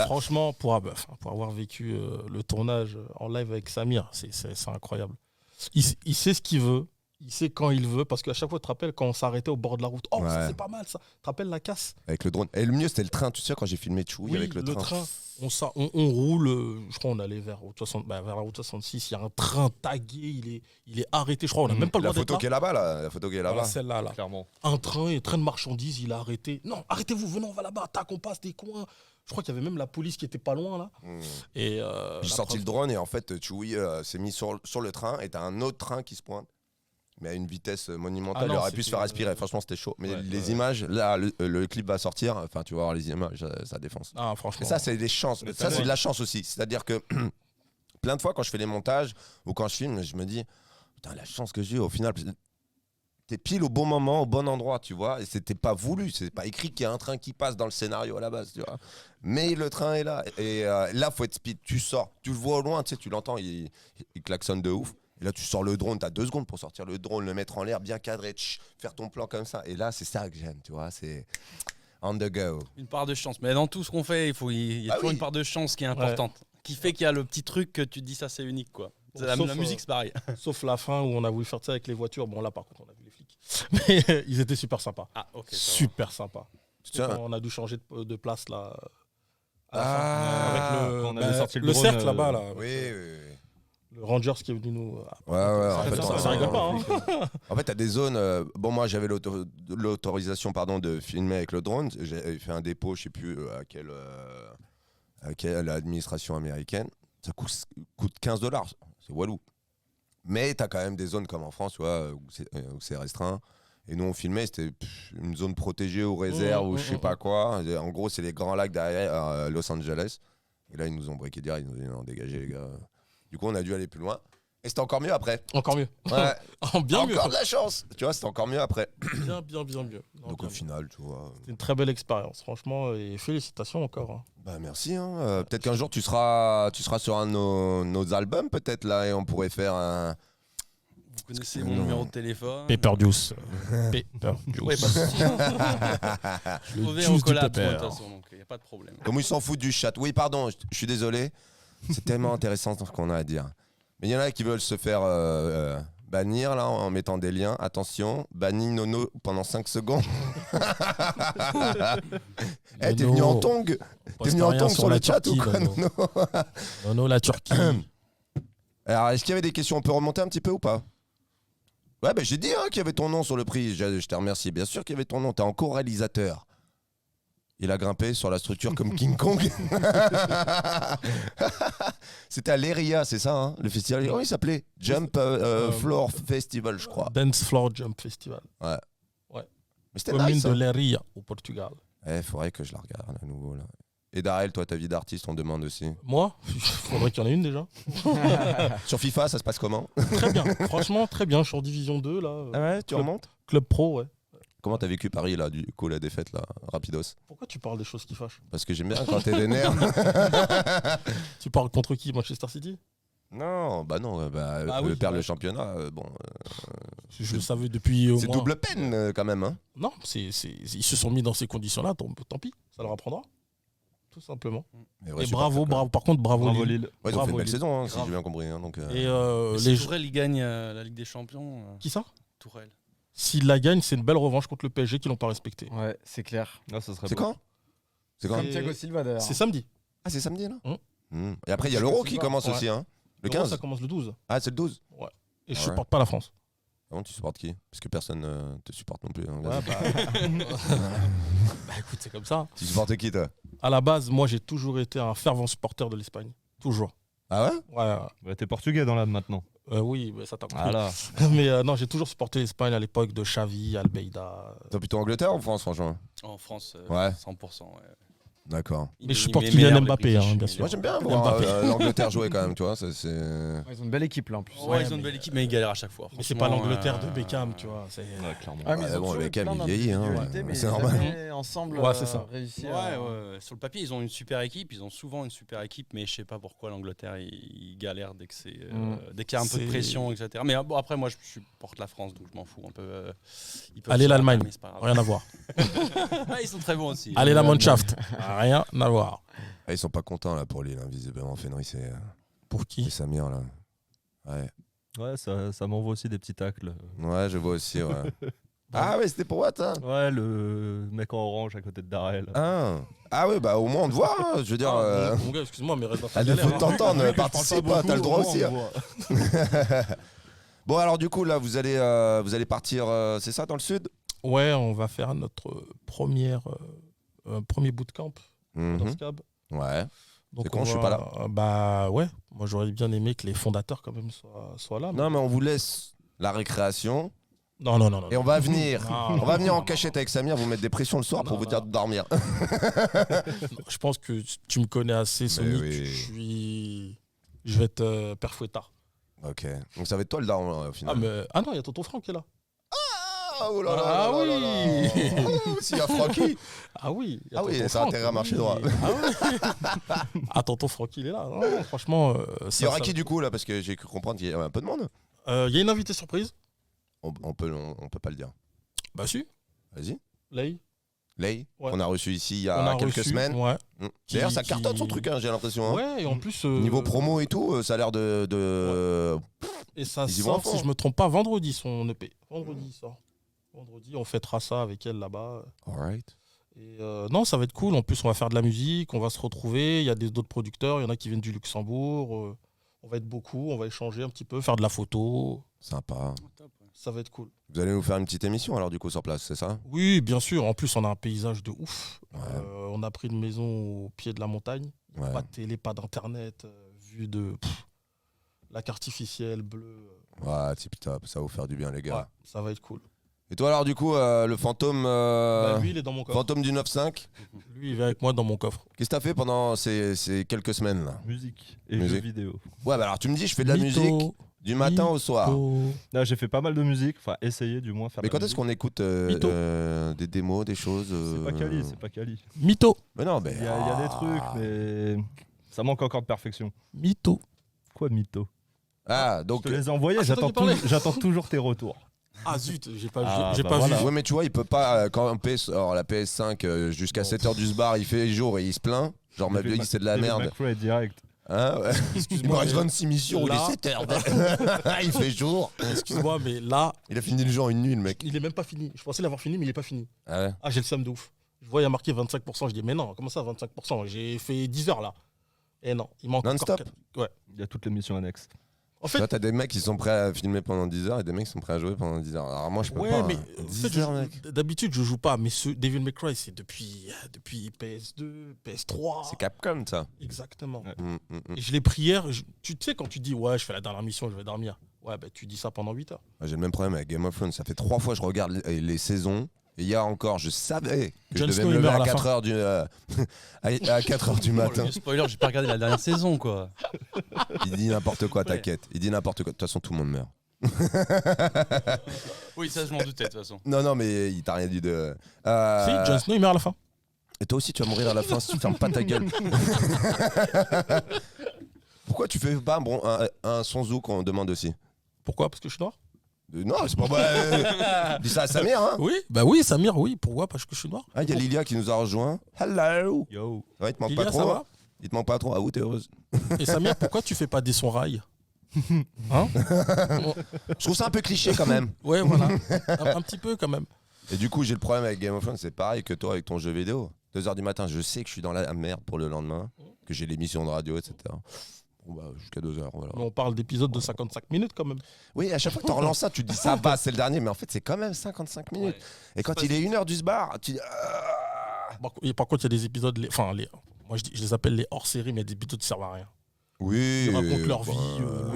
franchement, pour avoir vécu le tournage en live avec Samir, c'est incroyable. Il sait ce qu'il veut, il sait quand il veut, parce qu'à chaque fois, tu te rappelles quand on s'arrêtait au bord de la route. Oh, ça Ouais. c'est pas mal ça. Tu te rappelles la casse? Avec le drone. Et le mieux, c'était le train. Tu sais, quand j'ai filmé Chouï avec le train. On roule, je crois on allait vers la route 66, il y a un train tagué, il est arrêté, je crois, on n'a même pas le La droit d'être photo là. qui est là-bas, là. La photo qui est Voilà, là-bas. celle-là, là. Clairement. Un train de marchandises, il a arrêté. Non, arrêtez-vous, venons, on va là-bas. Tac, on passe des coins. Je crois qu'il y avait même la police qui était pas loin, là. Et J'ai sorti le drone et en fait, Chouï s'est mis sur le train et t'as un autre train qui se pointe. Mais à une vitesse monumentale, Ah non, il aurait pu se faire c'était- respirer. Franchement, c'était chaud. Mais Ouais, les ouais. images, là, le clip va sortir. Enfin, tu vas voir les images, ça défonce. Ah, franchement. Et ça, c'est des chances. Mais Ça, ça, c'est de la chance aussi. C'est-à-dire que plein de fois, quand je fais les montages ou quand je filme, je me dis, putain, la chance que j'ai eu, au final, t'es pile au bon moment, au bon endroit, tu vois. Et c'était pas voulu, c'est pas écrit qu'il y a un train qui passe dans le scénario à la base, tu vois. Mais le train est là. Et là, faut être speed. Tu sors, tu le vois au loin, tu sais, tu l'entends, il klaxonne de ouf. Et là, tu sors le drone, t'as 2 secondes pour sortir le drone, le mettre en l'air, bien cadré, faire ton plan comme ça. Et là, c'est ça que j'aime, tu vois. C'est on the go. Une part de chance. Mais dans tout ce qu'on fait, il y a toujours oui. une part de chance qui est importante. Qui fait qu'il y a le petit truc que tu te dis, ça c'est unique, quoi. La Sauf, musique, c'est pareil. Sauf la fin où on a voulu faire ça avec les voitures. Bon, là, par contre, on a vu les flics. Mais ils étaient super sympas. Ah, ok. ça va. Super sympas. Tiens. Quand on a dû changer de place, là. à la Ah, fin, avec le, quand on avait sorti le drone, cercle là-bas, là. Oui, oui. Le Rangers qui est venu nous. Ouais, en fait, ça rigole pas, hein. En fait, t'as des zones. Bon, moi, j'avais l'autorisation, de filmer avec le drone. J'ai fait un dépôt, je sais plus à quelle administration américaine. Ça coûte $15. C'est walou. Mais t'as quand même des zones comme en France, tu vois, où c'est restreint. Et nous, on filmait, c'était une zone protégée ou réserve ou je sais pas quoi. Et en gros, c'est les grands lacs derrière Los Angeles. Et là, ils nous ont briqué direct. Ils nous ont dit non, dégagez, les gars. Du coup, on a dû aller plus loin. Et c'était encore mieux après. Encore mieux. Ouais. Bien mieux. Encore de la chance. Tu vois, c'était encore mieux après. Bien mieux. Non, Donc bien au final, tu vois. C'était une très belle expérience, franchement, et félicitations encore. Hein. Bah merci. Hein. Peut-être qu'un jour tu seras sur un de nos albums, peut-être là, et on pourrait faire un. Vous connaissez mon numéro de téléphone. Pepper Juice. Pepper Ouais, Juice. Vous pouvez en juice du collab, de pepper. toute façon, donc il n'y a pas de problème. Comme ils s'en foutent du chat. Oui, pardon, je suis désolé. C'est tellement intéressant ce qu'on a à dire. Mais il y en a qui veulent se faire bannir là en mettant des liens. Attention, banni Nono pendant 5 secondes. Eh, t'es venu en tong. T'es venu en tong sur le chat ou quoi, Nono? Non, la Turquie. Alors, est-ce qu'il y avait des questions? On peut remonter un petit peu ou pas? Ouais, bah j'ai dit qu'il y avait ton nom sur le prix. Je te remercie. Bien sûr qu'il y avait ton nom. T'es en co-réalisateur. Il a grimpé sur la structure comme King Kong. C'était à l'Eria, c'est ça, hein, le festival. Comment il s'appelait? Jump Floor Festival, je crois. Dance Floor Jump Festival. Mais c'était Commune nice. de Hein. Leiria, au Portugal. Faudrait que je la regarde à nouveau là. Et Darrell, toi, ta vie d'artiste, on demande aussi. Moi, il faudrait qu'il y en ait une déjà. Sur FIFA, ça se passe comment? Très bien, franchement, très bien. Je suis en Division 2, là. Ah ouais, tu Club- remontes? Club Pro, ouais. Comment t'as vécu Paris, là, du coup, la défaite, là, rapidos? Pourquoi tu parles des choses qui fâchent? Parce que j'aime bien quand t'es vénère. Tu parles contre qui? Manchester City? Non, oui, perdre ouais. le championnat, Je le savais depuis au c'est moins... double peine, quand même. Hein. Non, ils se sont mis dans ces conditions-là, tant pis, ça leur apprendra. Tout simplement. Mais ouais, Et super bravo, top, là. bravo, par contre, bravo, Bravo Lille. Lille. Ouais, ils ont Bravo, fait une belle Lille. saison, hein, si Grave. j'ai bien compris. Hein, donc, Et Mais si les Tourelle il gagne la Ligue des Champions, Qui ça? Tourelle. S'ils la gagnent, c'est une belle revanche contre le PSG qui l'ont pas respecté. Ouais, c'est clair. Ah, ça serait c'est beau. quand? C'est quand? Comme Thiago Silva d'ailleurs. C'est samedi. Ah, c'est samedi, là Hum. Et après, il y a Je l'Euro sais qui pas. commence Ouais. aussi, hein. Le L'Euro, 15. ça commence le 12. Ah, c'est le 12. Et je Ouais. supporte pas la France. Ah bon, tu supportes qui? Parce que personne te supporte non plus. Hein, Ouais, vas-y. bah écoute, c'est comme ça. Tu supportes qui, toi? À la base, moi, j'ai toujours été un fervent supporter de l'Espagne. Toujours. Ah ouais? Ouais, Bah, t'es portugais dans l'âme maintenant. oui, mais ça t'a compris. Voilà. Mais non, j'ai toujours supporté l'Espagne à l'époque de Xavi, Almeida. T'es plutôt Angleterre ou France, franchement? En France, Ouais. 100%. Ouais. D'accord. Mais je supporte Kylian Mbappé, hein, bien sûr. Moi, j'aime bien Kylian voir Mbappé. l'Angleterre jouer quand même, tu vois. C'est... Ouais, ils ont une belle équipe là en plus. Ouais, ils ont une belle équipe, mais ils galèrent à chaque fois. Mais c'est pas Franchement, l'Angleterre de Beckham, tu vois. Ouais, clairement. Ah, mais Ouais, ils ont bon, toujours avec Beckham, plein il vieillit, hein, d'individualités, mais c'est ils ont normal. jamais ensemble Ouais, c'est ça. réussi Ouais, à... ouais. Sur le papier, ils ont une super équipe. Ils ont souvent une super équipe, mais je sais pas pourquoi l'Angleterre ils galèrent dès que c'est dès qu'il y a un peu de C'est- pression, etc. Mais bon, après, moi, je supporte la France, donc je m'en fous un peu. Ils peuvent Allez, se l'Allemagne. rattraper, c'est pas grave. Rien à voir. Ouais, ils sont très bons aussi. Allez, la Mannschaft. Rien à voir. Ah, ils sont pas contents là pour Lille, hein, visiblement. Fenris Pour et qui? Samir là. Ouais. Ouais, ça m'envoie aussi des petits tacles. Ouais, je vois aussi, ouais. Ah ouais, c'était pour what, hein? Ouais, le mec en orange à côté de Darrell. Ah ouais, bah au moins on te voit, hein, je veux dire. Ah, mon gars, excuse-moi, mais reste dans ta à galère. défaut de hein. t'entendre, Je parle participe, pas t'as le droit beaucoup, aussi. au hein. moins, on voit. Bon, alors du coup, là, vous allez partir, c'est ça, dans le sud? Ouais, on va faire notre premier bootcamp dans Mhm. SCAB. Ouais. Donc C'est con, on je suis va- pas là. Bah ouais, moi j'aurais bien aimé que les fondateurs quand même soient là. Non, mais on vous laisse la récréation Non, non, non, non. et on va venir. Non, On va venir en non, cachette avec Samir, vous mettre des pressions le soir pour Non, vous non. dire de dormir. non. Je pense que tu me connais assez, Sonic. oui. Je vais être père Fouettard. Ok. Donc ça va être toi le daron, au final. Ah non, il y a tonton Franck qui est là. Ah, oh là là Ah là là là oui. là. Oh, s'il y a Francky. Ah oui. il y a Ah oui, tonton ça a Franck, intérêt à marcher droit. Ah, oui. Ah, tonton Franck, il est là. Non, franchement. Il y aura qui du coup là? Parce que j'ai cru comprendre qu'il y avait un peu de monde. Il y a une invitée surprise. On peut pas le dire. Bah si, Vas-y. Lay. Lay, Ouais. qu'on a reçu ici il y On a a quelques reçu, semaines. Ouais. D'ailleurs, ça qui- cartonne son truc, hein, j'ai l'impression. hein. Ouais, et en plus. Niveau promo et tout, ça a l'air de... Et ça Ils y vont à sort, fond. si je me trompe pas, vendredi son EP. Vendredi il sort. Vendredi, on fêtera ça avec elle là-bas. Alright. Et non, ça va être cool. En plus, on va faire de la musique, on va se retrouver. Il y a d'autres producteurs, il y en a qui viennent du Luxembourg. On va être beaucoup, on va échanger un petit peu, faire de la photo. Sympa. Ça va être cool. Vous allez nous faire une petite émission alors du coup sur place, c'est ça? Oui, bien sûr. En plus, on a un paysage de ouf. Ouais. On a pris une maison au pied de la montagne. Ouais. Pas de télé, pas d'internet. Vue de lac artificiel, bleu. Ouais, tip top, ça va vous faire du bien les Ouais, gars. ça va être cool. Et toi alors du coup, le fantôme... Bah, lui, il est dans mon coffre. Fantôme du 9-5, Lui, il vient avec moi dans mon coffre. qu'est-ce que t'as fait pendant ces quelques semaines là? Musique et Musique. jeux vidéo. Ouais, bah alors tu me dis, je fais de la Mytho, musique du matin au soir. mytho. Là, j'ai fait pas mal de musique, enfin, essayer du moins faire Mais de la quand est-ce qu'on écoute Mytho. des démos, des choses musique. C'est pas quali, c'est pas quali. Mytho. Mais non, mais... Il y a des trucs, mais ça manque encore de perfection. Mytho. Quoi, mytho? Ah, Je donc... te les ai envoyés, Ah, c'est toi qui parlais. j'attends toujours tes retours. Ah zut, j'ai pas, Ah, j'ai bah pas voilà. vu. Ouais, mais tu vois, il peut pas, quand un alors la PS5, jusqu'à Bon. 7h du sbar, il fait jour et il se plaint. Genre, ma vie, c'est de la David merde. McRae direct. Hein, ouais. Il me Excuse-moi, reste mais 26 missions, là- il est 7h. Il fait jour. excuse-moi, mais là, Il a fini le jour une nuit, le mec. il est même pas fini. Je pensais l'avoir fini, mais il est pas fini. Ah ouais. Ah, j'ai le seum de ouf. Je vois, il y a marqué 25%. Je dis, mais non, comment ça, 25%? J'ai fait 10 heures là. Et non, il manque Non-stop. encore 4. Ouais. Il y a toutes les missions annexes. En fait, Toi, t'as des mecs qui sont prêts à filmer pendant 10 heures et des mecs qui sont prêts à jouer pendant 10 heures. Alors moi, je peux ouais, pas. mais hein. en 10 fait, heures, mec. d'habitude, je joue pas. Mais ce Devil May Cry, c'est depuis PS2, PS3. C'est Capcom, ça. Exactement. Ouais. Et je l'ai pris hier. Tu sais, quand tu dis, ouais, je fais la dernière mission, je vais dormir. Ouais, bah, tu dis ça pendant 8 heures. J'ai le même problème avec Game of Thrones. Ça fait 3 fois que je regarde les saisons. Et hier encore, je savais que Jon je devais Snow, me il lever meurt à à la 4 heures du, à 4 heures du matin. Spoiler, j'ai pas regardé la dernière saison, quoi. Il dit n'importe quoi, Ouais. t'inquiète. Il dit n'importe quoi. De toute façon, tout le monde meurt. Oui, ça, je m'en doutais de toute façon. Non, mais il t'a rien dit de. Si, Jon Snow, il meurt à la fin. Et toi aussi, tu vas mourir à la fin si tu fermes pas ta gueule. Pourquoi tu fais pas un son zouk qu'on demande aussi? Pourquoi? Parce que je suis noir? Non, c'est pas vrai. Dis ça à Samir, hein. Oui, Samir, oui. Pourquoi? Parce que je suis noir. Ah, il y a Lilia qui nous a rejoint. Hello. Yo. Ouais, il te manque Lilia, pas ça trop. va? Il te manque pas trop. Ah, où t'es heureuse? Et Samir, pourquoi tu fais pas des sons rails? Hein? Je trouve ça un peu cliché quand même. Ouais, voilà. Un petit peu quand même. Et du coup, j'ai le problème avec Game of Thrones, c'est pareil que toi avec ton jeu vidéo. 2h du matin, je sais que je suis dans la merde pour le lendemain, que j'ai l'émission de radio, etc. Bon, bah, jusqu'à 2h, voilà. Mais on parle d'épisodes de 55 minutes quand même. Oui, à chaque fois que tu relances ça, tu te dis ça va, c'est le dernier, mais en fait, c'est quand même 55 minutes. Ouais. Et quand il est 1h du sbar, tu dis. Par contre, il y a des épisodes, moi je les appelle les hors-série, mais des épisodes qui servent à rien. Oui. Ils racontent leur vie.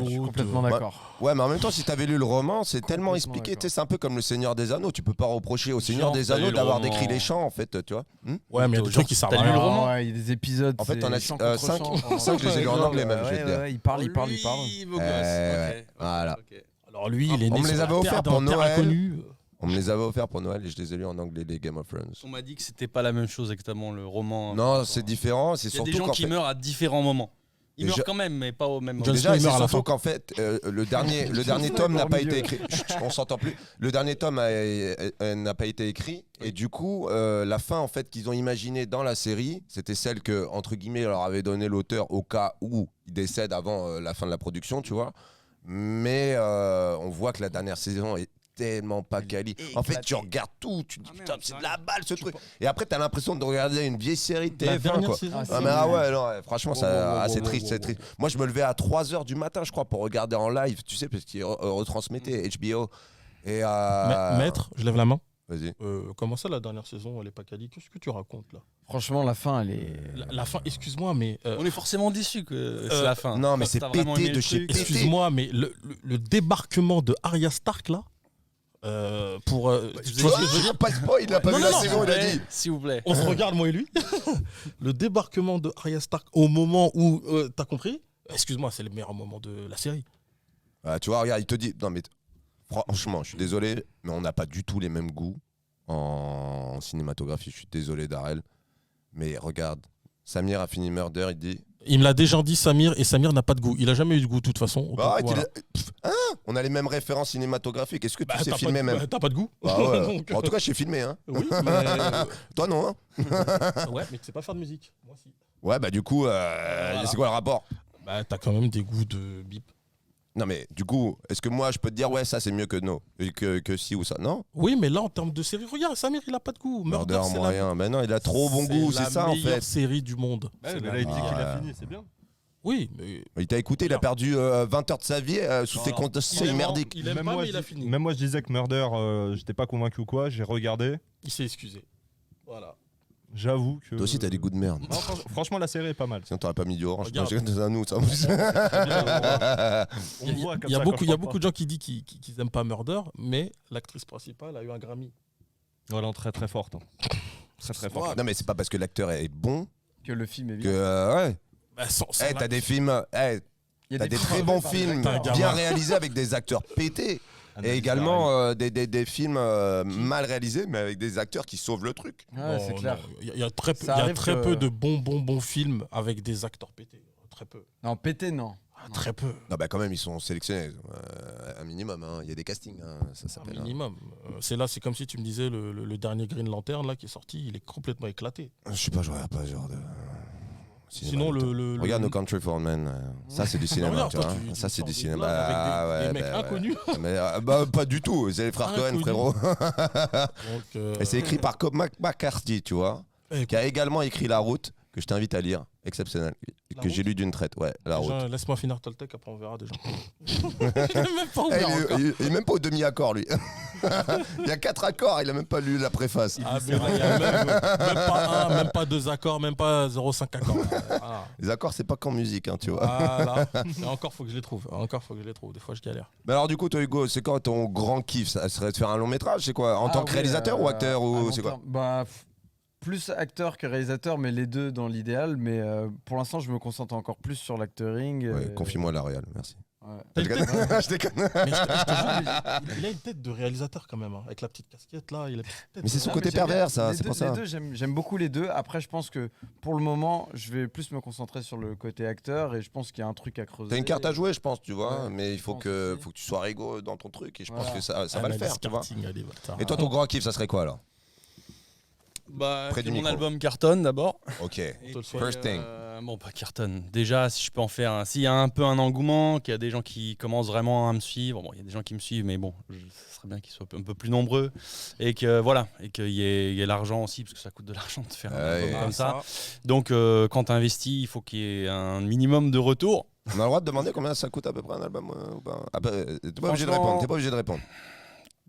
Je suis complètement bah, d'accord. Ouais, mais en même temps, si t'avais lu le roman, c'est tellement Complètement expliqué. d'accord. Tu sais, c'est un peu comme le Seigneur des Anneaux. Tu peux pas reprocher au Seigneur Genre, des t'as lu Anneaux le d'avoir roman. décrit les chants, en fait, tu vois. Ouais, mais il y a des trucs qui servent à T'as lu rien. le roman? Ouais, il y a des épisodes. En fait, t'en as chant 5, contre chant. 5, je les ai lus en anglais même, je vais te dire. Ouais, il parle. Lui, beau gosse. Ouais, Ok, voilà. ok. Alors lui, il est On né me sur les la avait terre offerts pour d'un terre Noël. inconnu. On me les avait offerts pour Noël et je les ai lus en anglais, les Game of Thrones. On m'a dit que c'était pas la même chose exactement, le roman. Non, c'est différent. C'est Il y a des surtout gens qu'en qui fait. meurent à différents moments. Ils Déjà- meurent quand même, mais pas au même moment. Jon Déjà, Snow, il c'est meurt à la surtout fin. qu'en fait, le dernier tome n'a pas été écrit. Chut, on s'entend plus. Le dernier tome n'a pas été écrit. Et du coup, la fin en fait qu'ils ont imaginée dans la série, c'était celle que entre guillemets leur avait donné l'auteur au cas où il décède avant la fin de la production, tu vois. Mais on voit que la dernière saison est tellement pas quali. En fait, tu regardes tout, tu te dis putain, c'est de la balle ce truc. Et après, t'as l'impression de regarder une vieille série de La TF1 dernière quoi. saison, Ah, mais ah ouais, non, ouais, franchement, Wow, c'est wow, triste, wow, c'est wow. triste. Moi, je me levais à 3h du matin, je crois, pour regarder en live, tu sais, parce qu'ils retransmettaient HBO. Et Maître, je lève la main. Vas-y. Comment ça, la dernière saison, elle est pas quali? Qu'est-ce que tu racontes là? Franchement, la fin, elle est. La fin, excuse-moi, mais On est forcément déçus que c'est la fin. non, mais Quand c'est t'as vraiment pété aimé de le chez truc. pété. excuse-moi, mais le débarquement de Arya Stark là, pour. Tu vois ce que je veux dire? Pas de spoil, il a pas Non, vu non, la non, saison, il a dit. S'il vous plaît. On se regarde, moi et lui. Le débarquement de Arya Stark au moment où. T'as compris? Excuse-moi, c'est le meilleur moment de la série. Ah, tu vois, regarde, il te dit. Non, mais franchement, je suis désolé, mais on n'a pas du tout les mêmes goûts en cinématographie. Je suis désolé, Darrell. Mais regarde, Samir a fini Murder, il dit. Il me l'a déjà dit, Samir, et Samir n'a pas de goût. Il a jamais eu de goût, de toute façon. Donc, Bah, voilà. on a les mêmes références cinématographiques. Est-ce que tu Bah, sais t'as filmer pas, même t'as pas de goût. Bah ouais. Donc, En tout cas, je sais filmer. Hein. oui, mais. Toi, non. Hein. Ouais, mais tu sais pas faire de musique. Moi, si. Ouais, bah du coup, c'est quoi le rapport? Bah, t'as quand même des goûts de bip. Non, mais du coup, est-ce que moi, je peux te dire, ouais, ça, c'est mieux que non, que si ou ça? Non. Oui, mais là, en termes de série, regarde, Samir, il a pas de goût. Murder c'est moyen. Ben non, il a trop bon goût, c'est ça, en la meilleure fait. série du monde. Ouais, C'est mais la- là, il dit qu'il Ah, a ouais. fini, c'est bien. Oui, mais. Il t'a écouté, il a perdu 20 heures de sa vie sous ses Voilà. conseils merdiques. Il aime pas, mais il a fini. Même moi, je disais que Murder, j'étais pas convaincu ou quoi. J'ai regardé. Il s'est excusé. Voilà. J'avoue que. Toi aussi, t'as des goûts de merde. Non, franchement, la série est pas mal. Sinon, t'aurais pas mis du orange. Regarde. Moi, j'ai un nous, ça. en plus. On voit comme Il y a ça beaucoup, quand il y a je beaucoup de gens qui disent qu'ils aiment pas Murder, mais l'actrice principale a eu un Grammy. Voilà, très très forte. Hein. Très très forte. Non, mais c'est pas parce que l'acteur est bon Que le film est que. bien. Ouais. Bah, sans Eh, t'as des films. Il y a T'as des très films bons faits par des films acteurs. gamin. bien réalisés avec des acteurs pétés. Et également des films mal réalisés, mais avec des acteurs qui sauvent le truc. Ouais, c'est Non, clair. non, Il y a très peu, Ça il y a arrive très que- peu de bons films avec des acteurs pétés. Très peu. Non, pété, non. Ah, très peu. Non, bah quand même, ils sont sélectionnés. Un minimum, hein. Il y a des castings, hein. Ça Un s'appelle. hein. minimum. C'est comme si tu me disais le dernier Green Lantern là qui est sorti, il est complètement éclaté. Je sais pas, je regarde pas ce genre de. Sinon le Regarde No Country for Old Men. Ça, c'est du cinéma, regarde, tu toi, vois. tu Ça, c'est sors du des cinéma. blagues avec des ouais, mecs bah, ouais. inconnus. Mais bah, pas du tout. C'est les frères Cohen, Inconnus. frérot. Donc, Et c'est écrit par McCarthy, tu vois, qui a également écrit La Route, que je t'invite à lire. Exceptionnel. La Que j'ai Route lu d'une traite. Ouais, La Route. déjà, laisse-moi finir Toltec, après on verra déjà. Je l'ai même pas Eh, ouvert encore. il est même pas au demi-accord, lui. Il y a 4 accords, il a même pas lu la préface. Ah, mais il y a même pas 1, même pas 2 accords, même pas 0,5 accords. Voilà. Les accords, c'est pas qu'en musique, hein, tu vois. Voilà. Et encore faut que je les trouve. Des fois je galère. Mais alors, du coup, toi, Hugo, c'est quoi ton grand kiff? Ça serait de faire un long métrage? C'est quoi? En Ah tant que oui, réalisateur ou acteur à ou long c'est quoi? terme. Bah, plus acteur que réalisateur, mais les deux dans l'idéal. Mais pour l'instant, je me concentre encore plus sur l'acteuring. Ouais, confie-moi la réal, merci. Ouais. Je déconne. Mais je te jure, il a une tête de réalisateur quand même, hein, avec la petite casquette là. Il a une petite tête Mais c'est de- son Non, côté mais j'aime pervers, bien. ça, Les c'est deux- pour ça. Les deux, j'aime beaucoup les deux. Après, je pense que pour le moment, je vais plus me concentrer sur le côté acteur et je pense qu'il y a un truc à creuser. T'as une carte à jouer, je pense, tu vois, Ouais, mais il je faut pense que aussi. tu sois rigolo dans ton truc et je pense Voilà. que ça va le Analyse faire, tu vois. karting, allez, bâtard. Et toi, ton grand kiff, ça serait quoi alors? Bah, Près que du mon micro. album cartonne d'abord. Ok. Et te le puis, souhaite. First thing. Bon, pas cartonne. Déjà, si je peux en faire un. S'il y a un peu un engouement, qu'il y a des gens qui commencent vraiment à me suivre, bon, il y a des gens qui me suivent, mais bon, ce serait bien qu'ils soient un peu plus nombreux. Et que voilà, et qu'il y ait l'argent aussi, parce que ça coûte de l'argent de faire un album Ouais. comme ça. Donc, quand tu investis, il faut qu'il y ait un minimum de retour. On a le droit de demander combien ça coûte à peu près un album ou pas? T'es pas obligé de Franchement- répondre, t'es pas obligé de répondre.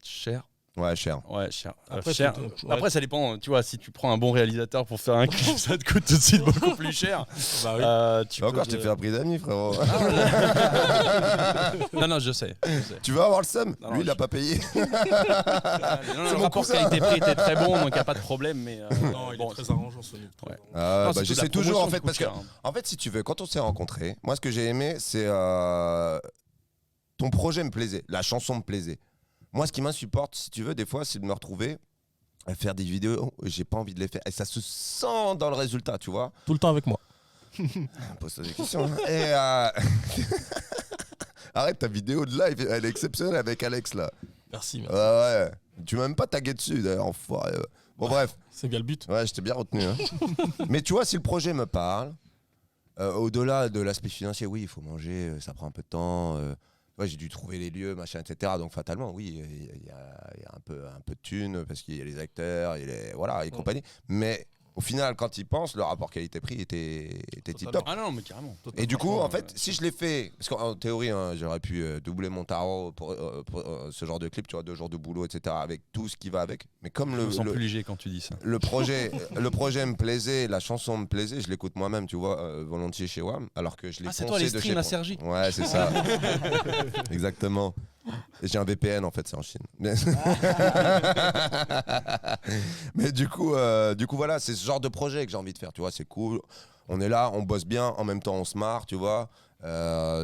Cher. Ouais, cher. Ouais, cher. Après, Cher. ouais. Après, ça dépend. Tu vois, si tu prends un bon réalisateur pour faire un clip, ça te coûte tout de suite beaucoup plus cher. Bah oui. Tu Encore, peux je t'ai fait un prix d'amis, frérot. Non, je sais. Tu veux avoir le seum? Non, Lui, il a je- pas payé. Non, le mon rapport cousin. qualité-prix était très bon, donc il n'y a pas de problème. Mais Non, il bon, est très arrangeant, Sonic. Ouais. Ah, Non, bah, c'est je toute la sais toujours, en promotion fait, qui parce que, coûte cher, hein. en fait, si tu veux, quand on s'est rencontrés, moi, ce que j'ai aimé, c'est ton projet me plaisait, la chanson me plaisait. Moi, ce qui m'insupporte, si tu veux, des fois, c'est de me retrouver à faire des vidéos, j'ai pas envie de les faire. Et ça se sent dans le résultat, tu vois. Tout le temps avec moi. Pose-toi des questions. Et arrête, ta vidéo de live, elle est exceptionnelle avec Alex, là. Merci. Ouais, ouais. Tu m'as même pas tagué dessus, d'ailleurs, enfoiré. Bon, bref. C'est bien le but. Ouais, je t'ai bien retenu. Hein. Mais tu vois, si le projet me parle, au-delà de l'aspect financier, oui, il faut manger, ça prend un peu de temps. Ouais, j'ai dû trouver les lieux, machin, etc. Donc fatalement, oui, il y a un peu de thunes parce qu'il y a les acteurs, voilà, et compagnie. Mais au final, quand ils pensent, le rapport qualité-prix était tip-top. Ah non, mais carrément. Et du coup, en fait, si je l'ai fait, parce qu'en théorie, hein, j'aurais pu doubler mon tarot pour ce genre de clip, tu vois, 2 jours de boulot, etc., avec tout ce qui va avec. Mais comme Je me sens plus léger quand tu dis ça. le projet me plaisait, la chanson me plaisait, je l'écoute moi-même, tu vois, volontiers chez WAM, alors que je l'ai Ah, c'est poncé toi les de streams chez à Sergi. Ouais, c'est ça. Exactement. Et j'ai un VPN en fait, c'est en Chine. Mais du coup, voilà, c'est ce genre de projet que j'ai envie de faire, tu vois, c'est cool. On est là, on bosse bien, en même temps on se marre, tu vois.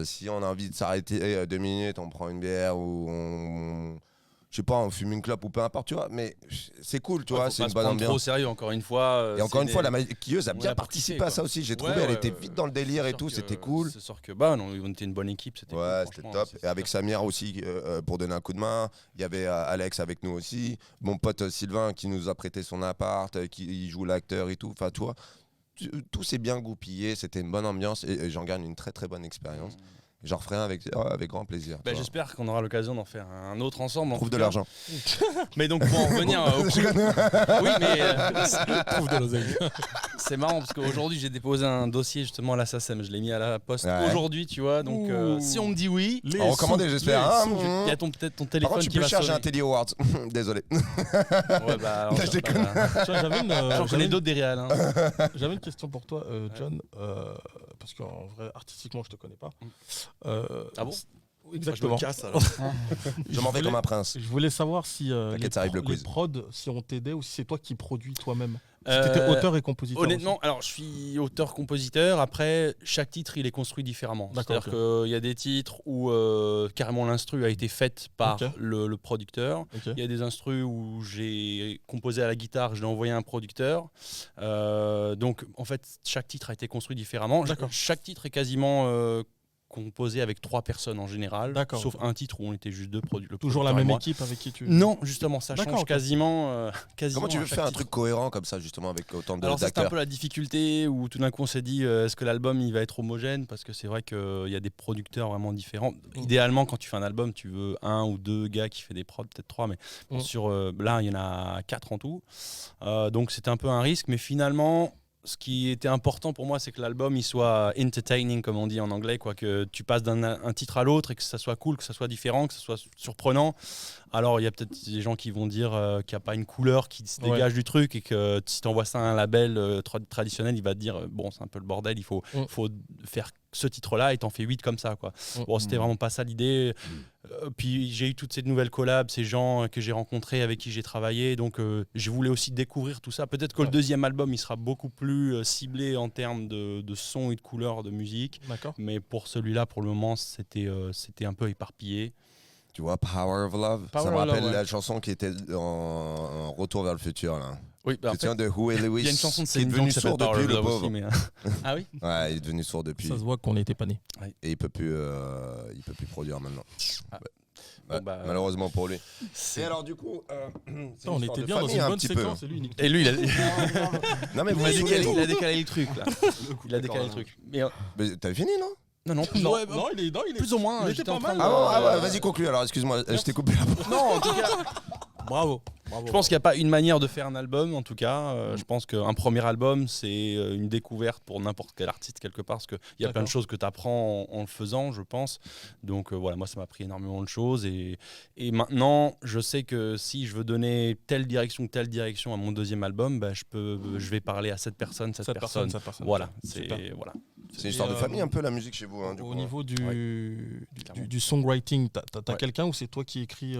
Si on a envie de s'arrêter 2 minutes, on prend une bière ou je sais pas, on fume une clope ou peu importe, tu vois. Mais c'est cool, tu vois, c'est une bonne ambiance. Trop ambiance. sérieux, encore une fois. Et encore une fois, la main maquilleuse a on bien a participé participé, à ça quoi. aussi. J'ai Ouais, trouvé, elle ouais, était ouais. vite dans le délire et tout, c'était cool. C'est sûr que bah non, on était une bonne équipe, c'était Ouais, cool, c'était franchement, top. Et avec Samir aussi, pour donner un coup de main. Il y avait Alex avec nous aussi. Mon pote Sylvain qui nous a prêté son appart, qui joue l'acteur et tout. Enfin, tu vois, tout s'est bien goupillé. C'était une bonne ambiance et j'en gagne une très très bonne expérience. J'en referai un avec grand plaisir. Bah, tu vois. j'espère qu'on aura l'occasion d'en faire un autre ensemble. en Trouve tout de cas. l'argent. Mais donc pour en revenir au coup. Oui, mais Trouve de l'oseille. c'est marrant parce qu'aujourd'hui j'ai déposé un dossier justement à la SACEM. Je l'ai mis à la poste Ouais. aujourd'hui, tu vois. Donc Ouh. si on me dit oui, En recommandé, j'espère. Hein, il y a peut-être ton Par téléphone contre, tu qui peux va chercher un sonner. Teddy Awards. Désolé. Ouais, bah, alors, Je déconne. Tu vois, j'avais une, J'en connais d'autres des réals. Hein. j'avais une question pour toi, John, parce qu'en vrai, artistiquement, je te connais pas. Ah bon? Exactement. Je me casse alors. Je m'en vais comme un prince. Je voulais savoir si T'inquiète, ça arrive le les quiz. prods, si on t'aidait ou si c'est toi qui produis toi-même. Si t'étais auteur et compositeur. Honnêtement, alors je suis auteur-compositeur. Après, chaque titre, il est construit différemment. D'accord, C'est-à-dire qu'il y a des titres où carrément l'instru a été faite par Ok. le producteur. aussi. Ok. Il y a des instrus où j'ai composé à la guitare, je l'ai envoyé à un producteur. Donc, en fait, chaque titre a été construit différemment. D'accord. Chaque titre est quasiment composé avec 3 personnes en général. D'accord, Sauf ok. un titre où on était juste 2 producteurs. Toujours la même équipe avec qui tu. Non, justement, ça D'accord, change ok. quasiment. Comment tu à veux chaque faire un titre. truc cohérent comme ça, justement, avec autant Alors ça, c'était un d'acteurs? peu la difficulté où tout d'un coup on s'est dit est-ce que l'album il va être homogène, parce que c'est vrai qu'il y a des producteurs vraiment différents. Idéalement quand tu fais un album tu veux 1 ou 2 gars qui fait des prods, peut-être 3, mais bon, là il y en a 4 en tout. Donc c'était un peu un risque, mais finalement ce qui était important pour moi, c'est que l'album il soit entertaining, comme on dit en anglais, quoi, que tu passes d'un titre à l'autre et que ça soit cool, que ça soit différent, que ça soit surprenant. Alors il y a peut-être des gens qui vont dire qu'il n'y a pas une couleur qui se dégage du truc et que si tu envoies ça à un label traditionnel, il va te dire bon, c'est un peu le bordel, il faut faire ce titre-là et t'en fais 8 comme ça, quoi. Bon, c'était vraiment pas ça l'idée. Puis j'ai eu toutes ces nouvelles collabs, ces gens que j'ai rencontrés, avec qui j'ai travaillé, donc je voulais aussi découvrir tout ça. Peut-être que le deuxième album, il sera beaucoup plus ciblé en termes de son et de couleurs de musique, mais pour celui-là, pour le moment, c'était un peu éparpillé. Tu vois, Power of Love, Power ça me of rappelle Love, la chanson qui était en Retour vers le futur, là. Oui, Tu tiens de Huey Lewis. il y a une chanson de qui est Céline Dion devenu qui s'appelle sourd Power depuis, of le Love pauvre. aussi, mais... Ah oui. Ouais, il est devenu sourd depuis. Ça se voit qu'on n'était pas nés. Et il peut plus produire maintenant. Ah. Ouais, Bon, bah, malheureusement pour lui. c'est- Et alors du coup, c'est On une histoire était de bien dans famille, une un bonne petit peu. séquence et lui, il nique tout. Et lui, il a, Non mais vous il a vous décalé, souvenez, il a décalé le truc là. Il a décalé le truc. Mais, mais t'avais fini non? non, Ouais, non, il est plus ou moins. il était j'étais pas en train mal. de- Ah ouais, vas-y conclue alors, excuse-moi, je t'ai coupé la parole. Non, en tout cas, Bravo. je pense qu'il n'y a pas une manière de faire un album, en tout cas. Je pense qu'un premier album, c'est une découverte pour n'importe quel artiste, quelque part, parce qu'il y a plein de choses que tu apprends en le faisant, je pense. Donc voilà, moi, ça m'a pris énormément de choses. Et maintenant, je sais que si je veux donner telle direction à mon deuxième album, bah, je vais parler à cette personne. Voilà, Super. voilà. C'est une histoire de famille un peu la musique chez vous. Hein, du Au coup, niveau Clairement. du songwriting, t'as Ouais. quelqu'un ou c'est toi qui écris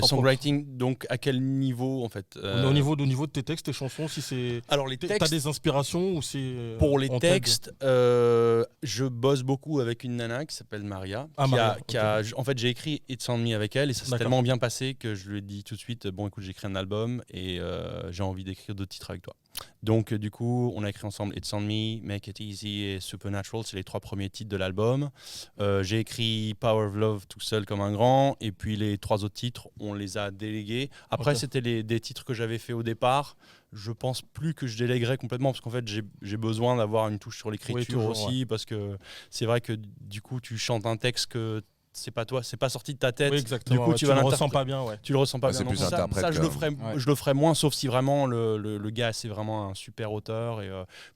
Songwriting, donc à quel niveau en fait au niveau de tes textes, tes chansons, si c'est Alors les t'as textes, des inspirations ou c'est pour les on t'aide textes, je bosse beaucoup avec une nana qui s'appelle Maria. Ah, Maria, En fait, j'ai écrit It's on Me avec elle et ça s'est D'accord. tellement bien passé que je lui ai dit tout de suite bon, écoute, j'écris un album et j'ai envie d'écrire d'autres titres avec toi. Donc du coup, on a écrit ensemble It's on Me, Make It Easy et Supernatural, c'est les 3 premiers titres de l'album. J'ai écrit Power of Love tout seul comme un grand et puis les 3 autres titres, on les a délégués. Après, c'était des titres que j'avais fait au départ. Je pense plus que je déléguerai complètement parce qu'en fait j'ai besoin d'avoir une touche sur l'écriture toujours, aussi parce que c'est vrai que du coup tu chantes un texte que c'est pas toi, c'est pas sorti de ta tête. Oui, exactement. Du coup, ouais, tu tu vas le l'interpréter. ressens pas bien, ouais. Tu le ressens pas Ah, bien. c'est Donc plus interprète ça je que- le ferai moins, sauf si vraiment le gars c'est vraiment un super auteur.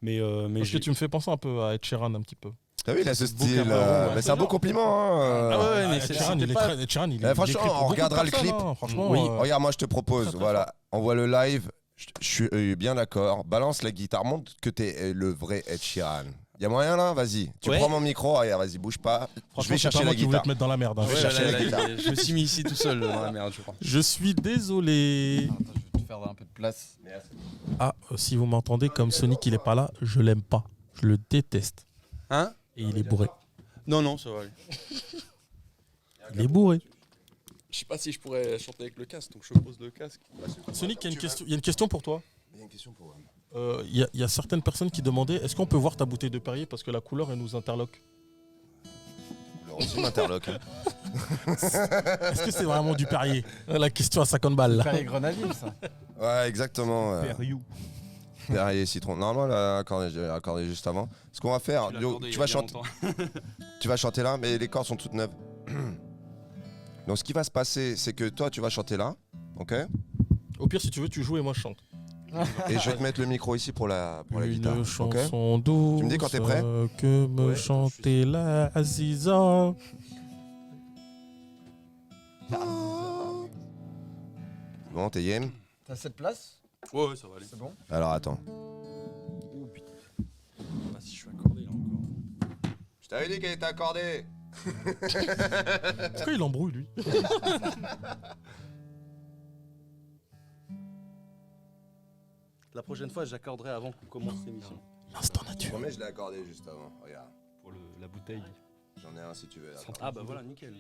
Mais Parce que j'ai- tu me fais penser un peu à Ed Sheeran un petit peu. T'as vu, il a ce beau style. cabaret, ouais. Mais c'est un beau compliment. Hein, Ah ouais, mais Ed c'est- Sheeran, c'était il est pas- très- Ed Sheeran, il franchement, il écrit pour on beaucoup regardera de le personnes, clip. hein, franchement, Oui. Regarde, moi je te propose, Très, très voilà, on voit le live, je suis bien d'accord, balance la guitare, montre que t'es le vrai Ed Sheeran. Y a moyen là? Vas-y, tu Ouais. prends mon micro, allez, vas-y, bouge pas, je franchement, vais c'est pas chercher moi la qui voulais guitare. te mettre dans la merde. hein. Ouais, Ouais, chercher là, la là, guitare. je me suis mis ici tout seul dans la merde, je crois. Je suis désolé. Attends, je vais te faire un peu de place. Ah, si vous m'entendez comme Sonic, il est pas là, je l'aime pas. Je le déteste. Hein? Et il est bourré. Non, ça va aller. Il est bourré. Je sais pas si je pourrais chanter avec le casque, donc je pose le casque. Sonic, il y a une question pour toi. Il y a une question pour Il y a certaines personnes qui demandaient est-ce qu'on peut voir ta bouteille de Perrier parce que la couleur elle nous interloque. le aussi m'interloque. Hein. Est-ce que c'est vraiment du Perrier? La question à 50 balles. Là. Perrier Grenadine, ça. Ouais, exactement. Periou. Perrier citron. Normalement, là, accordé juste avant. Ce qu'on va faire, tu vas chanter. Tu vas chanter là, mais les cordes sont toutes neuves. Donc ce qui va se passer, c'est que toi, tu vas chanter là, ok? Au pire, si tu veux, tu joues et moi je chante. Et je vais te mettre le micro ici pour la guitare. Une ok? chanson douce. Tu me dis quand t'es prêt? Que me Ouais, chanter la Aziza. Bon, t'es game? T'as cette place? Ouais, ça va aller. C'est bon? Alors attends. Oh putain. Je sais pas si je suis accordé là encore. Je t'avais dit qu'elle était accordée. Pourquoi il embrouille lui? La prochaine fois, j'accorderai avant qu'on commence l'émission. L'instant Je nature. promets, je l'ai accordé juste avant. Regarde, Pour la bouteille. j'en ai un si tu veux. Attends. Ah bah voilà, nickel.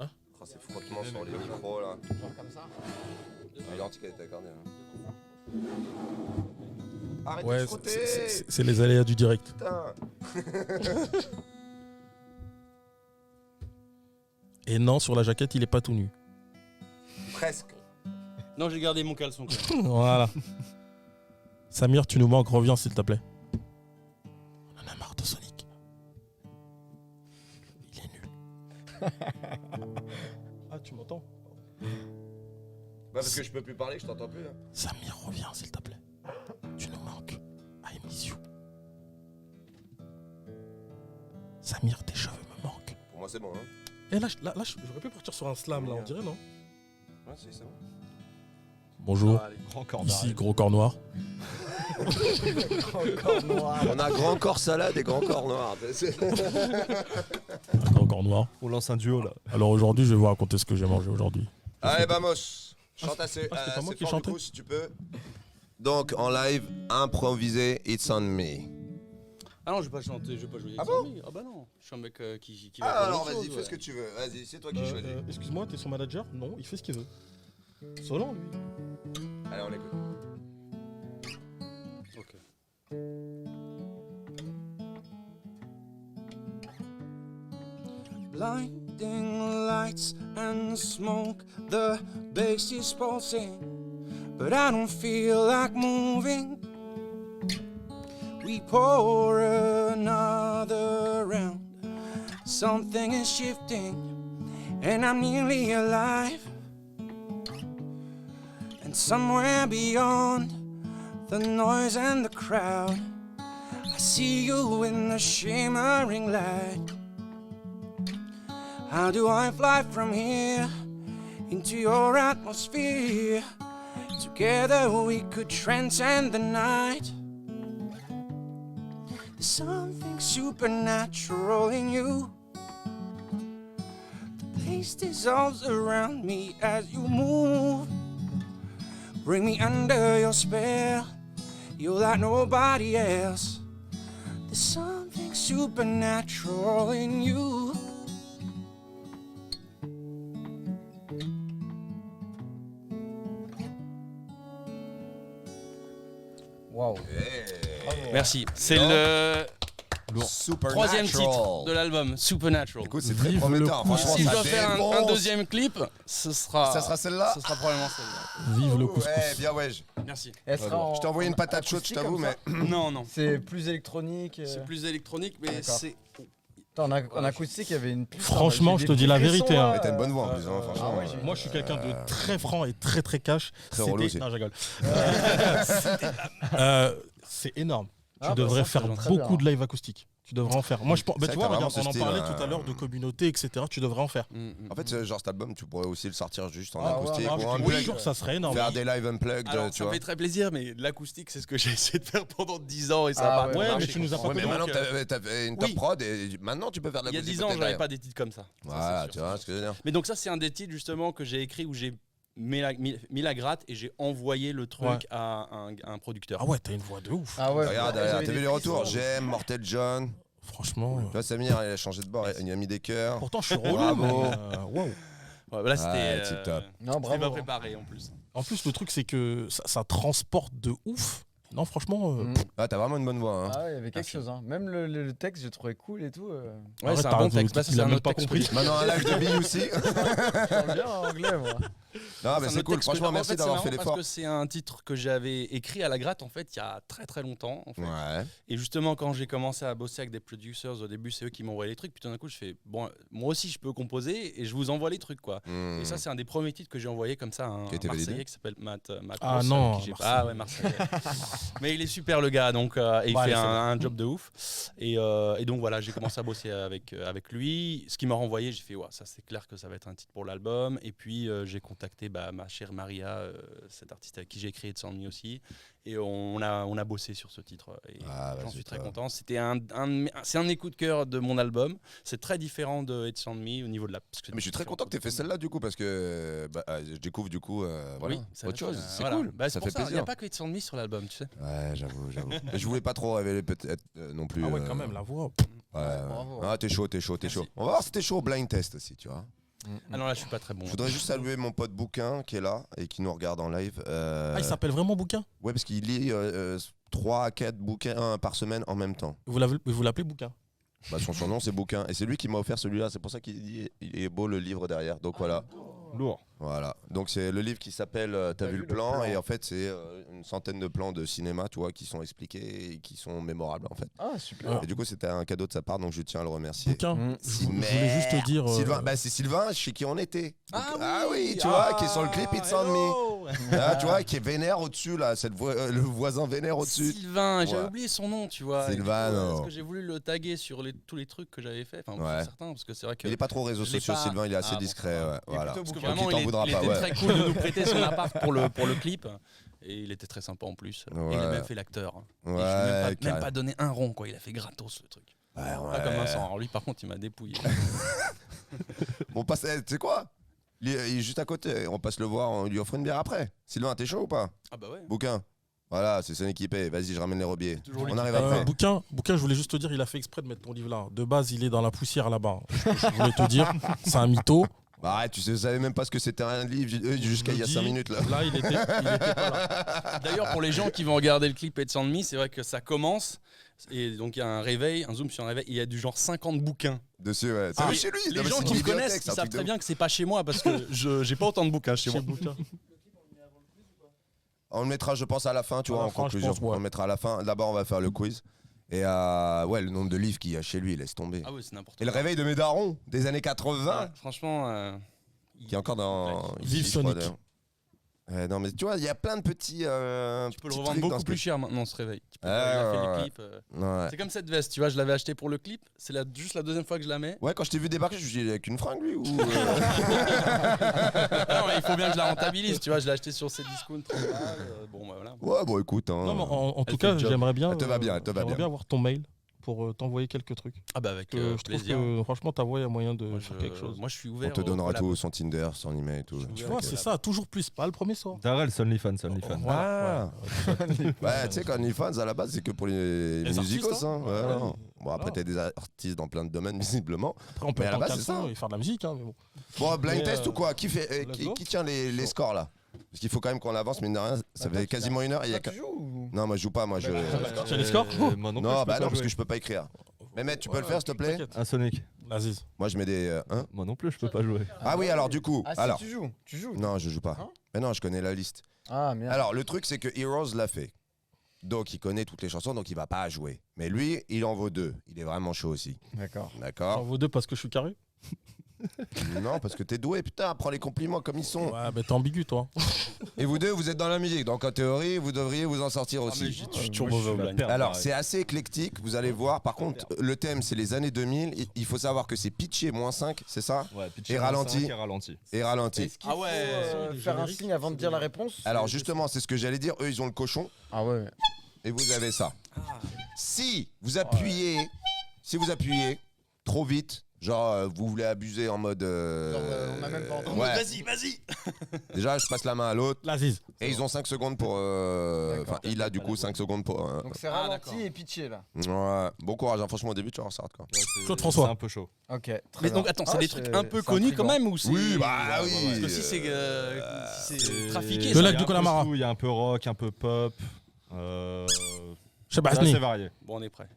Oh, c'est frottement sur les micros là. Genre comme ça? C'est gentil qu'elle était accordée. Hein. Arrête de Ouais, frotter. c'est les aléas du direct. Putain. Et non, sur la jaquette, il est pas tout nu. Presque. Non, j'ai gardé mon caleçon quand même. Voilà. Samir, tu nous manques, reviens s'il te plaît. On en a marre de Sonic. Il est nul. Ah, tu m'entends? Bah parce que je peux plus parler, je t'entends plus là. Samir, reviens s'il te plaît. Tu nous manques. I miss you. Samir, tes cheveux me manquent. Pour moi c'est bon hein. Et là, j'aurais pu partir sur un slam là, on dirait, non? Ouais si c'est bon. Bonjour. Grand corps Ici, d'arrêt. gros corps noir. On a grand corps salade et grand corps noir. Un gros corps noir. On lance un duo là. Alors aujourd'hui, je vais vous raconter ce que j'ai mangé aujourd'hui. Allez, vamos. Chante assez, c'était pas moi assez qui fort, chantais du coup, si tu peux. Donc, en live, improvisé, It's on me. Ah non, je vais pas chanter, je vais pas jouer. Ah bon Ah bah non, je suis un mec qui Ah, va faire alors autre vas-y, chose, fais ouais. ce que tu veux. Vas-y, c'est toi qui choisis. Excuse-moi, t'es son manager? Non, il fait ce qu'il veut. Solent, lui. Allez, on l'écoute. Ok. Blinding lights and smoke, the bass is pulsing, but I don't feel like moving. We pour another round, something is shifting, and I'm nearly alive. And somewhere beyond the noise and the crowd, I see you in the shimmering light. How do I fly from here into your atmosphere? Together we could transcend the night. There's something supernatural in you. The place dissolves around me as you move. Bring me under your spell. You're like nobody else. There's something supernatural in you. Waouh. Merci. C'est Non. le Supernatural. troisième titre de l'album, Supernatural. Écoute, c'est très Vive prometteur. le coup. Franchement, Si je ça dois faire un défonce. deuxième clip, ce sera. Ça sera celle-là. Ce sera probablement celle-là. Vive le couscous. Ouais, bien ouais. Merci. Elle sera en- Je t'ai envoyé une patate en chaude, je acoustique t'avoue, comme mais. ça Non, non. C'est plus électronique. C'est plus électronique, mais D'accord. c'est. Attends, en acoustique, il y avait une piste. Franchement, J'ai je te des dis la frissons, vérité, hein. Mais t'as une bonne voix en plus, hein, franchement. ah ouais, j'ai- Moi, je suis quelqu'un de très franc et très très cash. Très relou aussi. Non, je rigole. C'est énorme. Ah, Tu bah, devrais ça, faire c'est très beaucoup bien. de live acoustiques. Tu devrais en faire. Moi, je pense. C'est Bah, tu vrai vois, que t'as regarde, vraiment on en ce parlait style, tout à l'heure de communauté, etc. Tu devrais en faire. En fait, genre cet album, tu pourrais aussi le sortir juste en Ah ouais, acoustique non, ou je en te Oui, unplugged. genre, ça serait énorme. Faire des live unplugged, Alors, tu ça me vois. fait très plaisir, mais l'acoustique, c'est ce que j'ai essayé de faire pendant 10 ans et ça Ah va ouais, pas Ouais, marché, mais tu nous as quoi. pas Ouais, mais connu. maintenant, t'avais une top Oui. prod et maintenant, tu peux faire de Il y a l'acoustique. 10 ans, peut-être j'avais derrière. pas des titres comme ça. Ça, Voilà, c'est tu sûr. vois ce que je veux dire. Mais donc ça, c'est un des titres justement que j'ai écrit où j'ai mis la gratte et j'ai envoyé le truc Ouais. à un producteur. Ah ouais, t'as une voix de ouf. Ah ouais. Regarde, j'avais t'as des vu les frissons. retours? J'aime, Mortel John. Franchement. Tu vois, Samir, il a changé de bord, il a mis des cœurs. Pourtant, je suis relou. Bravo. mais, wow. Ouais, là, c'était Ouais, tip-top. Non, c'était pas bravo. préparé en plus. En plus, le truc, c'est que ça transporte de ouf. Non, franchement. Ah, t'as vraiment une bonne voix. Hein. Ah ouais, il y avait quelque Merci. chose. Hein. Même le texte, j'ai trouvé cool et tout. Ouais, Arrête, c'est un t'as bon raison, texte. Bah, ça, il c'est a un même autre pas texte compris. que- Maintenant, un live de Bille aussi. Je parle bien anglais, moi. Non, mais un c'est autre cool. texte que- Franchement, en merci fait, d'avoir c'est fait marrant l'effort. Parce que c'est un titre que j'avais écrit à la gratte en fait il y a très très longtemps. En fait. Ouais. Et justement, quand j'ai commencé à bosser avec des producers au début, c'est eux qui m'envoyaient les trucs. Puis tout d'un coup, je fais bon, moi aussi je peux composer et je vous envoie les trucs quoi. Hmm. Et ça, c'est un des premiers titres que j'ai envoyé comme ça à un Qui a été validé Marseillais qui s'appelle Matt Ah Ross, non, avec qui j'ai- Marseillais. Ah ouais, Marseillais. Mais il est super le gars, donc et il Ouais, fait c'est un job de ouf. Et donc voilà, j'ai commencé à bosser avec lui. Ce qui m'a renvoyé, j'ai fait ouais, ça c'est clair que ça va être un titre pour l'album. Et puis j'ai contacté ma chère Maria, cette artiste avec qui j'ai écrit It's On Me aussi. Et on a bossé sur ce titre. Et Ah, bah, j'en suis c'est très top. content. C'était c'est un écoute de cœur de mon album. C'est très différent de It's On Me au niveau de la. parce que Mais je suis très c'est content que tu aies fait celle-là du coup parce que je découvre du coup voilà, Oui, ça autre va être, chose. C'est voilà. cool. Bah, ça c'est fait pour Il n'y plaisir. a pas que It's On Me sur l'album, tu sais. Ouais, j'avoue. Mais je voulais pas trop révéler peut-être non plus. Ah ouais, quand même, la voix. Ouais. bravo. Ah, t'es chaud. Merci. On va voir si t'es chaud au blind test aussi, tu vois. Ah non, là, je suis pas très bon. Je voudrais juste saluer mon pote Bouquin qui est là et qui nous regarde en live. Ah, il s'appelle vraiment Bouquin? Ouais, parce qu'il lit 3 à 4 bouquins par semaine en même temps. Vous l'appelez Bouquin? Bah, son surnom c'est Bouquin et c'est lui qui m'a offert celui-là. C'est pour ça qu'il dit il est beau le livre derrière. Donc voilà. Lourd. Voilà. Donc c'est le livre qui s'appelle T'as vu le plan et en fait c'est une centaine de plans de cinéma, tu vois, qui sont expliqués et qui sont mémorables en fait. Ah, super. Et du coup c'était un cadeau de sa part donc je tiens à le remercier. Bouquin. Mm. Je voulais juste te dire. Sylvain, bah c'est Sylvain chez qui on était. Donc, Ah oui, tu vois, qui est sur le clip It's On Me. ouais. Ah, tu vois, qui est vénère au-dessus, là, le voisin vénère au-dessus. Sylvain, j'avais Ouais. oublié son nom, tu vois. Sylvain, Et du coup, non. Parce que j'ai voulu le taguer sur tous les trucs que j'avais fait, enfin Ouais. sur certains, parce que c'est vrai que. Il est pas trop réseaux Je l'ai sociaux, pas- Sylvain, il est assez Ah, bon, discret. ça va. Ouais, voilà. Parce que Donc, vraiment, il t'en il voudra pas, était ouais. très cool de nous prêter son appart pour le clip. Et il était très sympa en plus. Et il Ouais. a même fait l'acteur. Et je lui ai Ouais, même carrément. pas donné un rond, quoi. Il a fait gratos le truc. Ouais, Pas comme Vincent. Alors lui, par contre, il m'a dépouillé. On passe, tu sais quoi il est juste à côté, on passe le voir, on lui offre une bière après. Sylvain, t'es chaud ou pas? Ah bah ouais. Bouquin. Voilà, c'est son équipé. Vas-y, je ramène les rebiers. Toujours On arrive après. Bouquin, je voulais juste te dire, il a fait exprès de mettre ton livre là. De base, il est dans la poussière là-bas. Je voulais te dire, c'est un mytho. Bah arrête, tu savais même pas ce que c'était un livre jusqu'à il y a 5 minutes là. Là, il était pas là. D'ailleurs, pour les gens qui vont regarder le clip It's on Me, c'est vrai que ça commence. Et donc il y a un réveil, un zoom sur un réveil. Il y a du genre 50 bouquins. Dessus, ouais. Ah, C'est chez lui. Les Non, mais gens c'est qui une me connaissent, bibliothèque, ils c'est un savent truc de très bien que c'est pas chez moi parce que j'ai pas autant de bouquins chez moi. On le mettra, je pense, à la fin, tu À vois, la en fin, je conclusion. pense, ouais. On le mettra à la fin. D'abord, on va faire le quiz. Et ouais, le nombre de livres qu'il y a chez lui, laisse tomber. Ah ouais, c'est n'importe Et quoi. le réveil de mes darons des années 80, Ouais, franchement. qui est encore dans. Vive ici, je crois, Sonic. d'ailleurs. Non, mais tu vois, il y a plein de petits. Tu peux le petits revendre trucs dans beaucoup ce plus cher maintenant ce réveil. Il Ah, a fait ouais, les clips. Ouais. C'est comme cette veste, tu vois, je l'avais acheté pour le clip. C'est juste la deuxième fois que je la mets. Ouais, quand je t'ai vu débarquer, je me suis dit, avec une fringue lui ou. Ah non, mais il faut bien que je la rentabilise, tu vois. Je l'ai acheté sur Cdiscount. 30 balles, bon, bah voilà. Ouais, bon, écoute. Hein. Non, mais en tout Elle fait cas, le job. j'aimerais bien. Elle te va bien, elle te va j'aimerais bien. avoir ton mail pour t'envoyer quelques trucs. Ah bah avec Je trouve plaisir. que franchement, ta voix, il y a moyen de Moi, faire quelque chose. moi, je suis On ouvert. te aux donnera collabs. tout, son Tinder, son email et tout. Je suis Tu ouvert vois, aux c'est collabs. ça, toujours plus, pas le premier soir. Darrell, Sonlyfans, Sonlyfans. Voilà. Ah. Ouais, tu sais qu'OnlyFans à la base c'est que pour les musicos, artistes, hein. hein. Ouais, Ouais. non. Bon après t'es des artistes dans plein de domaines visiblement. Après, on peut Mais à la être en base, c'est caleçon ça. et faire de la musique, hein, mais bon. Bon blind Mais, test ou quoi? Qui fait let's go. qui tient les scores là? Parce qu'il faut quand même qu'on avance, mais de rien, ça fait quasiment une heure. Et il y a Tu joues ou... Non, moi je joue pas, moi je. Tu as les scores Moi non, plus, Non, je peux bah pas non, parce jouer. que je peux pas écrire. Mehmet, tu peux le faire s'il te plaît? T'inquiète. Un Sonic. Vas-y. Moi je mets des. Hein Moi non plus, je peux pas jouer. Ah oui, alors du coup. Ah si, Alors. tu joues. Tu joues. Non, je joue pas. Hein Mais non, je connais la liste. Ah merde. Alors, le truc, c'est que Heroes l'a fait. Donc, il connaît toutes les chansons, donc il va pas jouer. Mais lui, il en vaut 2. Il est vraiment chaud aussi. D'accord. J'en D'accord? vaut 2 parce que je suis carré. Non, parce que t'es doué, putain, prends les compliments comme ils sont. Ouais, bah t'es ambigu, toi. Et vous deux, vous êtes dans la musique, donc en théorie, vous devriez vous en sortir Ah, mais aussi. je suis toujours mauvais au blind. Alors, c'est assez éclectique, vous allez voir. Par contre, le thème, c'est les années 2000. Il faut savoir que c'est pitché -5, c'est ça? Ouais, pitch Et ralenti. Et ralenti. Et ralenti. Est-ce qu'il Ah ouais, faut faire un signe avant de dire la réponse? Alors, justement, c'est ce que j'allais dire. Eux, ils ont le cochon. Ah ouais. Et vous avez ça. Si vous appuyez, trop vite, genre vous voulez abuser en mode. on a même pas entendu. ouais. Vas-y. Déjà, je passe la main à l'autre. L'Aziz. Et ils ont 5 secondes pour. Enfin, il a du coup 5 secondes pour. Donc c'est Ah, ralenti d'accord. et pitché là. Ouais. Bon courage, hein. Franchement, au début, tu vas en sortir quoi. Claude François. C'est un peu chaud. Ok. Très Mais bien. donc attends, c'est Ah, des trucs un peu connus quand intriguant. même ou c'est. Oui, bah oui. Parce que si c'est trafiqué, Le ça- lac Il y a du un peu Connemara. tout, il y a un peu rock, un peu pop. C'est Shabazz assez varié. Bon, on est prêt.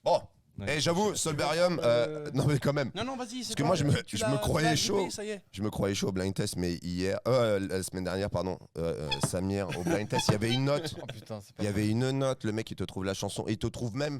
Bon. Ouais. Et j'avoue, Solberium, non mais quand même. Non, vas-y. Parce que moi, je me croyais chaud. Ça y est. Je me croyais chaud au blind test, mais hier, la semaine dernière, pardon, Samir, au blind test, il y avait une note. Oh putain, c'est pas Il y avait une note, le mec il te trouve la chanson et il te trouve même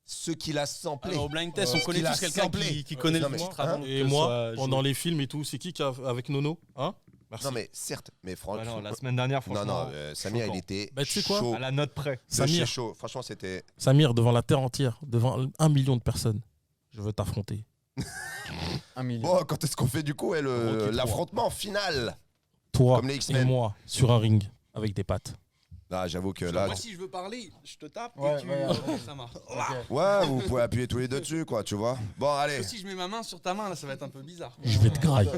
ce qu'il a samplé. Alors, au blind test, on Ce connaît qu'il a tous quelqu'un samplé. qui connaît Non, le mais- titre hein avant. Et que moi, soit pendant joué. les films et tout, c'est qui avec Nono? Hein? Merci. Non mais certes, mais Ah franchement. non, la semaine dernière, non, franchement. non, Samir choquant. il était Bah, tu sais quoi chaud. À la note près. De Samir. chez chaud. Franchement c'était. Samir, devant la terre entière, devant 1 million de personnes, je veux t'affronter. 1 million. Bon, quand est-ce qu'on fait du coup Rocky l'affrontement final? Toi Comme les et X-Men. moi, sur un ring, avec des pattes. Ah, j'avoue que là. Moi, si je veux parler, je te tape Ouais, et tu. ouais, Ça marche. Ok. Ouais, vous pouvez appuyer tous les deux dessus, quoi, tu vois. Bon, allez. Si je mets ma main sur ta main, là, ça va être un peu bizarre. Je vais te grailler.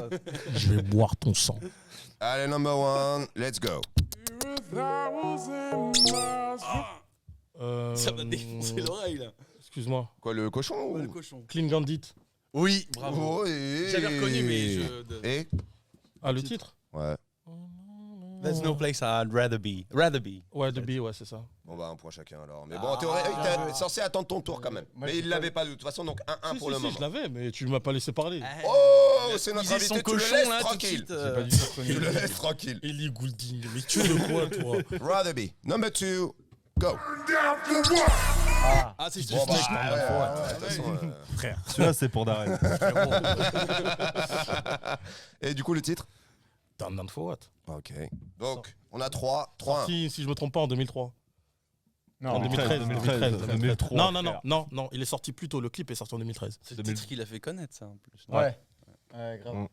Je vais boire ton sang. Allez, number 1, let's go. Ça va défoncer l'oreille, là. Excuse-moi. Quoi, le cochon ou... Ouais, le cochon. Clean Gandit. Oui, bravo. Oh, et... J'avais reconnu, mais je. Et Ah, le titre? Ouais. There's no place I'd rather be. Rather be. Ouais, The Bee, ouais, c'est ça. Bon, bah, un point chacun alors. Mais bon, en théorie, t'es censé attendre ton tour quand même. Moi, Mais je il sais l'avait pas. pas de toute façon, donc 1-1 Si, pour si, le si, moment. je l'avais, mais tu ne m'as pas laissé parler. Oh, Il a c'est notre squeezé son invité, tu le cochon, laisses là, tout de tranquille. suite, C'est pas du tout connu. Tu le laisses tranquille. Ellie Goulding, mais tu es de quoi, toi? Rather be. Number 2, go. Ah, c'est Bon, bah, juste. de toute façon, Frère. Celui-là, c'est pour Darrell. Et du coup, le titre? Down for what? Ok. Donc, on a 3. 1. Sorti, si je me trompe pas, en 2003. Non, En 2013. 2003, Non, il est sorti plus tôt. Le clip est sorti en 2013. C'est le titre qui l'a fait connaître, ça, en plus. Ouais. Grave. Mm.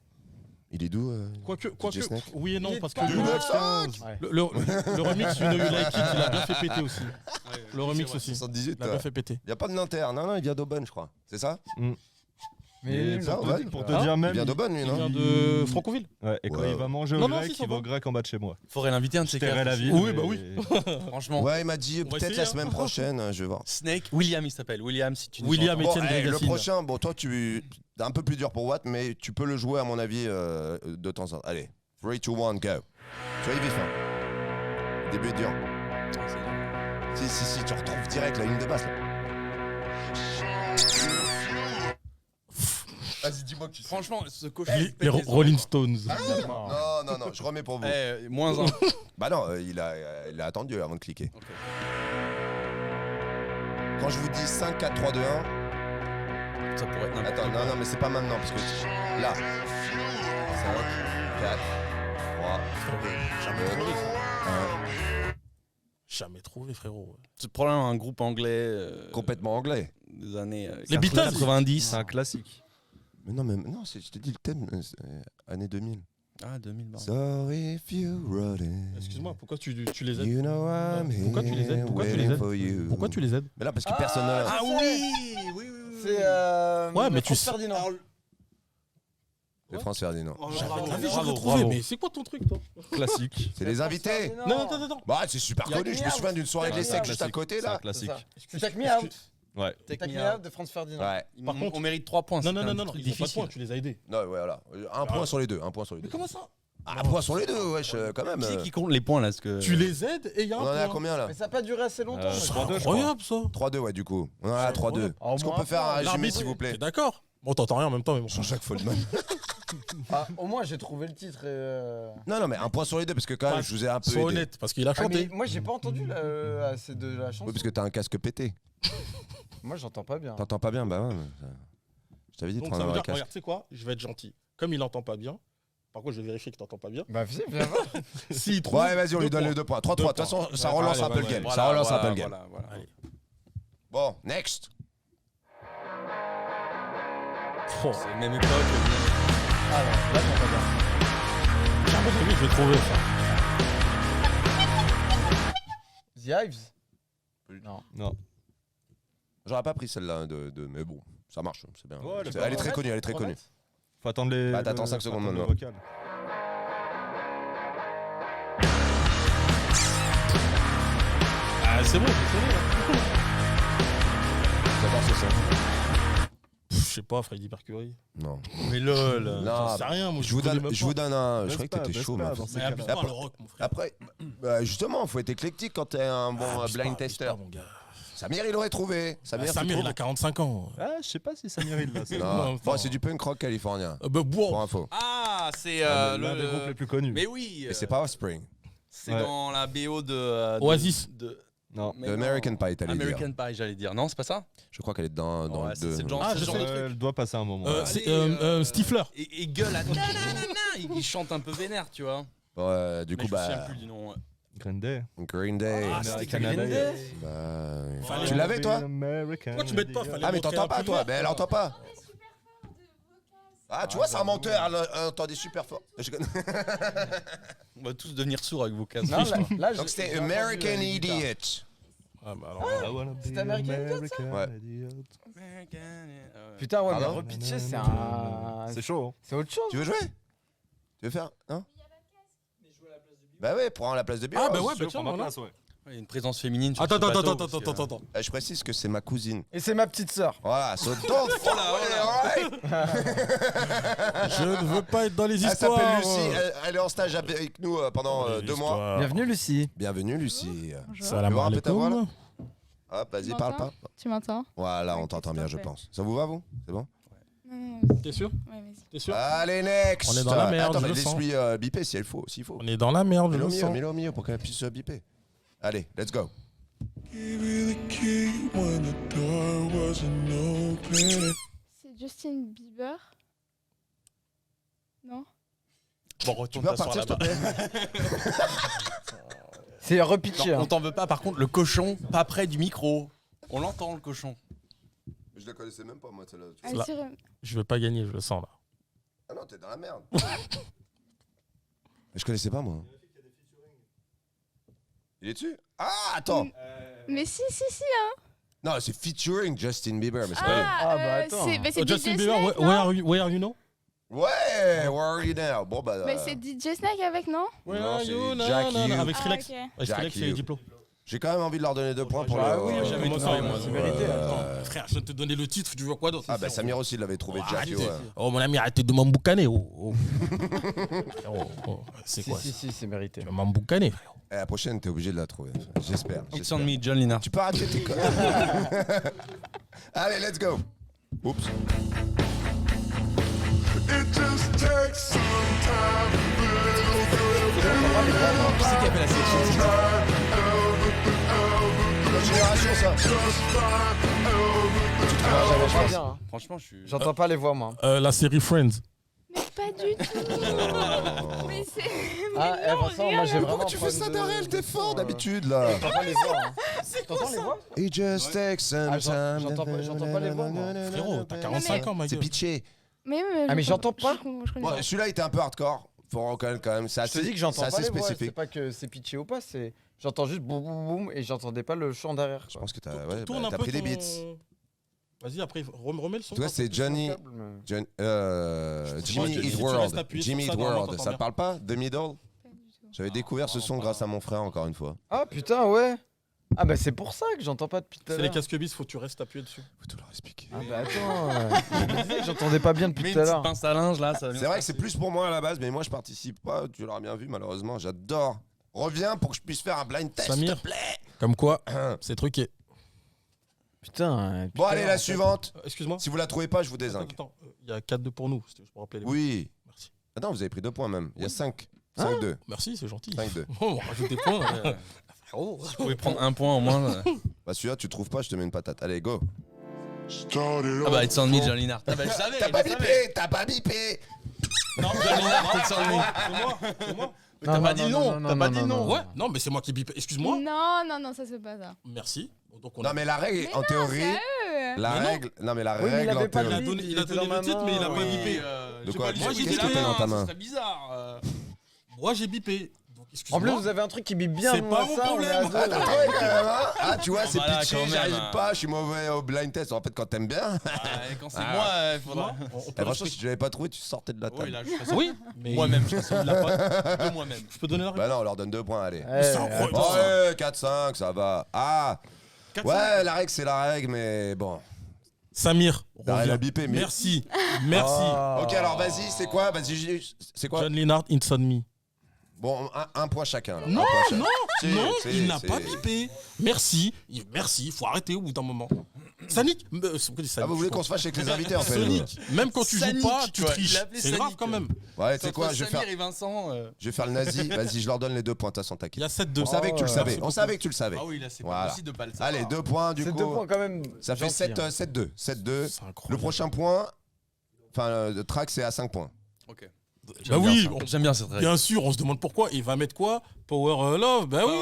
Il est d'où Quoique, DJ Snake oui et non, parce que pas le, mal. Ouais. le remix You Know You Like It, il a bien fait péter aussi. Le remix aussi. 78. Il a bien fait péter. Il n'y a pas de Nanterre. Non, il vient d'Aubonne, je crois. C'est ça Et nul, ça, pour, ouais. te, pour te Hein dire Il même. vient d'Aubonne, lui, Il non vient de Franconville. Ouais, et quand Ouais. il va manger au Non, grec, si, il va au ça grec en bas de chez moi. Faudrait l'inviter un de Je ces tairai quatre. la ville. Oui, bah mais- Franchement. Ouais, il m'a dit On va peut-être essayer, la hein. semaine prochaine, je vais voir. Snake, William, il s'appelle. William, si tu nous William entends. Etienne le Grégassine. prochain, bon, toi, c'est un peu plus dur pour Watt, mais tu peux le jouer, à mon avis, de temps en temps. Allez, 3, 2, 1, go. Soyez vif, hein. Début est dur. Ah, c'est dur. Si, tu retrouves direct la ligne de basse. Là. Vas-y, dis-moi que tu sais. Franchement, ce coach. Les Rolling Stones. Non, je remets pour vous. Moins un. Bah non, il a attendu avant de cliquer. Ok. Quand je vous dis 5, 4, 3, 2, 1, Ça pourrait être n'importe attends, quoi. non, mais c'est pas maintenant, parce que là, 5, 4, 3, Jamais trouvé, ça. 1. Jamais trouvé, frérot. C'est probablement un groupe anglais Complètement anglais. des années Les Beatles. 90. C'est un classique. Mais non, je te dis le thème, année 2000. Ah, 2000, pardon. So if you wrote it, Excuse-moi, pourquoi tu les aides you know I'm here Pourquoi tu les aides Pourquoi tu les waiting aides for you. Pourquoi tu les aides Mais là, parce que personne ne l'a. Ah oui. C'est Ouais, mais tu Franz sais- Ferdinand. C'est France Ferdinand. Ah, mais j'aurais Bravo, trouvé, bravo. mais c'est quoi ton truc, toi Classique. C'est les invités. Non, attends. Bah, c'est super Il y a connu. Je me Miaou. souviens d'une soirée Il y a des secs Miaou. juste à côté, C'est un là. classique. C'est Take Me Out. Ouais. Take Me Out de Franz Ferdinand. Ouais. Par contre- on mérite 3 points. Non, c'était un ils truc ont pas de difficile. points, tu les as aidés. Non, ouais, voilà. Un point sur les deux. Un point sur les Mais deux. comment ça Un point sur les deux, wesh, quand même. Qui c'est qui compte les points là parce que... Tu les aides et il y a On un en est à point. combien là Mais ça n'a pas duré assez longtemps. moi, 3-2, je Incroyable, ça. 3-2, ouais, du coup. On en est à 3-2. Au Est-ce qu'on moins peut un faire un point. résumé, L'arbitre, s'il vous plaît t'es d'accord Bon, t'entends rien en même temps, mais bon. Jean-Jacques Foldman. Au moins, j'ai trouvé le titre. Non, mais un point sur les deux, parce que quand même, Ouais, je vous ai un peu Sois aidé. honnête, parce qu'il a Ah, mais chanté. moi, j'ai pas entendu assez de la chanson. Oui, parce que t'as un casque pété. Moi, j'entends pas bien. T'entends pas bien, bah ouais. Je t'avais dit de Donc prendre ça veut un dire, casque. regarde, tu sais quoi Je vais être gentil. Comme il entend pas bien, par contre, je vais vérifier qu'il t'entend pas bien. Bah, viens voir. S'il trouve. Ouais, vas-y, on lui donne les 2 points. 3-3. De toute façon, ça relance un peu le game. Ça relance un peu le game. Voilà. Allez. Bon, next. Oh, C'est la même époque. Ah, non, là, j'entends bien. jamais de vie, je vais trouver ça. The Hives. Non. Non. J'aurais pas pris celle-là, mais bon, ça marche, c'est bien. Ouais, Elle est très connue, elle est très connue. Faut attendre les. Bah, t'attends 5 secondes faut attendre maintenant. le vocal. Ah, c'est bon, c'est bon. J'adore ce son. Je sais pas, Freddie Mercury. Non. Mais lol. Non, J'en sais rien, moi. je vous connais donne, même je vous pas. donne un. Je Baisse croyais que pas, t'étais baisse chaud, pas meuf. dans ces Mais cas-là. abuse-toi, le rock, mon frère. Après, justement, faut être éclectique quand t'es un bon Abuse blind pas, abuse tester. pas, mon gars. Samir, il aurait trouvé. Samir, tu Samir, il trouves a 45 ans. Ah, je sais pas si ça mérite là. Non, Non, bon, enfin- c'est du punk rock californien, Bah, pour bon. info. Ah, c'est L'un des groupes les plus connus. Mais oui. Et c'est pas Offspring. C'est Ouais. dans la BO de. Oasis. Non. Mais De non. American Pie, t'allais dire. American Pie, j'allais dire. Non, c'est pas ça. Je crois qu'elle est dans Ouais, le c'est 2. le genre. Ah, c'est je le genre sais. de truc. Elle doit passer un moment. C'est Allez, Stifler. Et gueule à. Il chante un peu vénère, tu vois. Ouais, du Mais coup, je me souviens bah. plus du nom. Green Day. Green Day. Ah, c'était Canada. Green Day. Bah, Fallait tu l'avais, toi Pourquoi tu m'aides pas Fallait Ah, mais montrer t'entends un pas, peu toi vert, Mais elle quoi. entend pas. Ah, tu vois, c'est un menteur, elle entendait super fort. Je connais. On va tous devenir sourds avec vos casques. Non, là, Donc j'ai c'était entendu American la guitare. Idiot. Ah, bah alors. C'est American Idiot, Ouais. Putain, ouais, mais Pardon repitcher, c'est un. C'est chaud. hein. C'est autre chose. Tu veux jouer Tu veux faire Non Bah ouais, prends la place de Bill. Ah, bah ouais, Sûr, bah tiens, prends ma voilà. place, ouais. Il y a une présence féminine. sur Attends, ce attends, bateau, attends, parce que- attends. Je précise que c'est ma cousine. Et c'est ma petite sœur. Voilà, so don't fuck with it, alright. Je ne veux pas être dans les Elle histoires. s'appelle Lucie, elle est en stage avec nous pendant 2 mois. Bienvenue, Lucie. Bienvenue Lucie. Bonjour. Tu Salam veux un peu ta voix, là alaikum. Hop, vas-y, Tu parle m'entends pas. Tu m'entends Voilà, on Ok, t'entend s'il bien, te je plaît. pense. Ça vous va, vous C'est bon T'es sûr Ouais, vas-y. T'es sûr Allez, next. On est dans la merde, Attends, je mais le sens. laisse-lui biper s'il faut. S'il faut. On est dans la merde, je Mets-le le au milieu, sens. mets-le au milieu pour qu'elle puisse biper. Allez, let's go. C'est Justin Bieber Non Bon, Tu retourne peux t'asseoir partir, s'il te là-bas. plaît? C'est repitché. Non, hein. on t'en veut pas. Par contre, le cochon, pas près du micro. On l'entend, le cochon. Je la connaissais même pas, moi, celle-là. Là. Ah, sérieux. Je vais pas gagner, je le sens là. Ah non, t'es dans la merde. Je connaissais pas, moi. Il est dessus? Ah, attends. Mais si. Non, c'est featuring Justin Bieber, mais c'est pas lui. Ah, bah, attends. C'est Justin DJ Bieber, Snake, where are you now? Ouais, where are you now? Bon, bah. Mais c'est DJ Snake avec, non? Where Non, are c'est you now? Jack Non, non, You. avec Skrillex. ok. Avec Jack Skrillex et You. Diplo. J'ai quand même envie de leur donner 2 points pour Ah le. oui, jamais Comment trouvé, ça, moi. C'est mérité. Frère, je viens de te donner le titre, tu veux quoi d'autre? Ah, bah Samir aussi l'avait trouvé, Jack You. Arrêtez. Oh, mon ami, arrêtez de m'emboucaner. C'est quoi ça? Si, c'est mérité. Tu vas m'emboucaner, frère. Et la prochaine, t'es obligé de la trouver. J'espère. It's on me, John Lina. Tu peux arrêter tes co- Allez, let's go. Oups. Qui c'est qui a fait la sélection? Notre génération, ça. J'entends pas bien. hein. Franchement, je suis. J'entends pas les voix, moi. La série Friends. Mais pas du tout. Mais c'est. Ah, Vincent, moi j'ai vraiment. Pourquoi tu fais ça d'Ariel? T'es fort d'habitude, là. J'entends pas les voix. hein. T'entends les voix? It just takes some Ah, time. j'entends pas les voix, moi. Frérot, t'as 45 ans, ma C'est gueule. pitché. Ah, mais j'entends pas. Je connais Bon, pas. celui-là était un peu hardcore. Faut reconnaître quand même. C'est Je te assez, dis que j'entends c'est pas assez les voix. C'est spécifique. pas que c'est pitché ou pas. C'est j'entends juste boum boum boum et j'entendais pas le chant derrière. Je pense que t'as ouais, Tourne bah, un t'as peu pris des ton- beats. Vas-y, après, remets le son. En tout cas, c'est Johnny. Jimmy Si Eat tu restes World. appuyé Jimmy sur Eat ça, normalement, World. t'entends Ça te bien. parle pas? The Middle? J'avais découvert ce son grâce à mon frère encore une fois. Ah putain, ouais. Ah bah c'est pour ça que j'entends pas depuis tout à C'est les l'heure. casques bis, faut que tu restes appuyé dessus. Faut tout leur expliquer. Ah bah attends, je disais que j'entendais pas bien depuis Mets tout une à petite l'heure. pince à linge là, ça va bien C'est vrai que se c'est passer. plus pour moi à la base, mais moi je participe pas. Tu l'auras bien vu malheureusement. J'adore. Reviens pour que je puisse faire un blind test, s'il Samir. te plaît. Comme quoi, c'est truqué. Putain. Bon, allez, la suivante. Excuse-moi. Si vous la trouvez pas, je vous désingue. Attends, il y a 4-2 pour nous, c'était juste pour rappeler les Oui. Merci. Attends, vous avez pris 2 points même. Il y a 5. Hein 5-2. Merci, c'est gentil. 5-2. Oh, on rajoute des points. Frérot. Vous pouvez prendre un point au moins. là. Bah celui-là, tu trouves pas, je te mets une patate. Allez, go. Ah bah, It's on me, John Lina. Ah bah, je savais. T'as je pas savais. bipé, t'as pas bipé. Non, John Lina, It's on me. c'est moi, c'est moi. T'as pas dit non, t'as pas dit non. Ouais, non, mais c'est moi qui bip. Excuse-moi. Non, ça se passe pas ça. Merci. Donc on Non mais la règle, en théorie, la Mais non. règle, non mais la Oui, mais il règle en avait pas il a théorie. dit. donné, il il a était donné dans le ma titre, mais il a main. pas Oui, bipé. De j'ai quoi pas dit Moi, ce j'ai que dit c'était que t'es dans ta main. C'est bizarre. Moi, j'ai bipé. Donc, En excuse-moi. plus, vous avez un truc qui bip bien. C'est nous, pas à mon ça, on est à problème. deux. Ah, ouais, quand même, hein. Ah, tu vois, c'est Voilà, pitché, quand même. j'arrive pas, je suis mauvais au blind test. En fait, quand t'aimes bien, Quand c'est Ah. moi, il faudra. On peut franchement, rester- si tu l'avais pas trouvé, tu sortais de la Oui, table. là, je ferais ça. Oui, mais Moi-même, je il l'a pas. De moi-même. Je peux donner la réponse. Bah non, on leur donne 2 points, allez. Eh, C'est incroyable. Bon, ça. ouais, 4-5, ça va. Ah, ouais, la règle, c'est la règle, mais bon. Samir, Bah, elle reviens. a bipé, mais- Merci, merci. Ok, alors vas-y, c'est quoi? Vas-y, c'est quoi? John Lennart, It's on me. Bon, un point chacun. alors. Non, Un point chacun. non, Si, non, si, il n'a si. pas bipé. Merci, merci, il faut arrêter au bout d'un moment. Sonic, Ah, vous voulez qu'on se fâche avec les invités en fait? Sonic, même quand tu joues Sonic, pas, tu tu vois, il triches. a appelé C'est grave Sonic. quand même. Ouais, tu sais quoi, Entre je vais faire. Samir et Vincent. Je vais faire le nazi. Vas-y, je leur donne les 2 points, t'as son Il taquet. y a 7-2. On savait que tu le Oh, savais. merci On beaucoup. savait que tu le savais. Ah oui, là, c'est Voilà. pas possible de pas le savoir. Allez, 2 points du C'est coup. 2 points quand même. Ça fait gentil, hein. 7-2. 7-2. C'est incroyable. Le prochain point, enfin, le track, c'est à 5 points. Ok. Bah oui, J'aime bien cette règle. bien sûr, on se demande pourquoi. Il va mettre quoi? Power Love. Bah oui,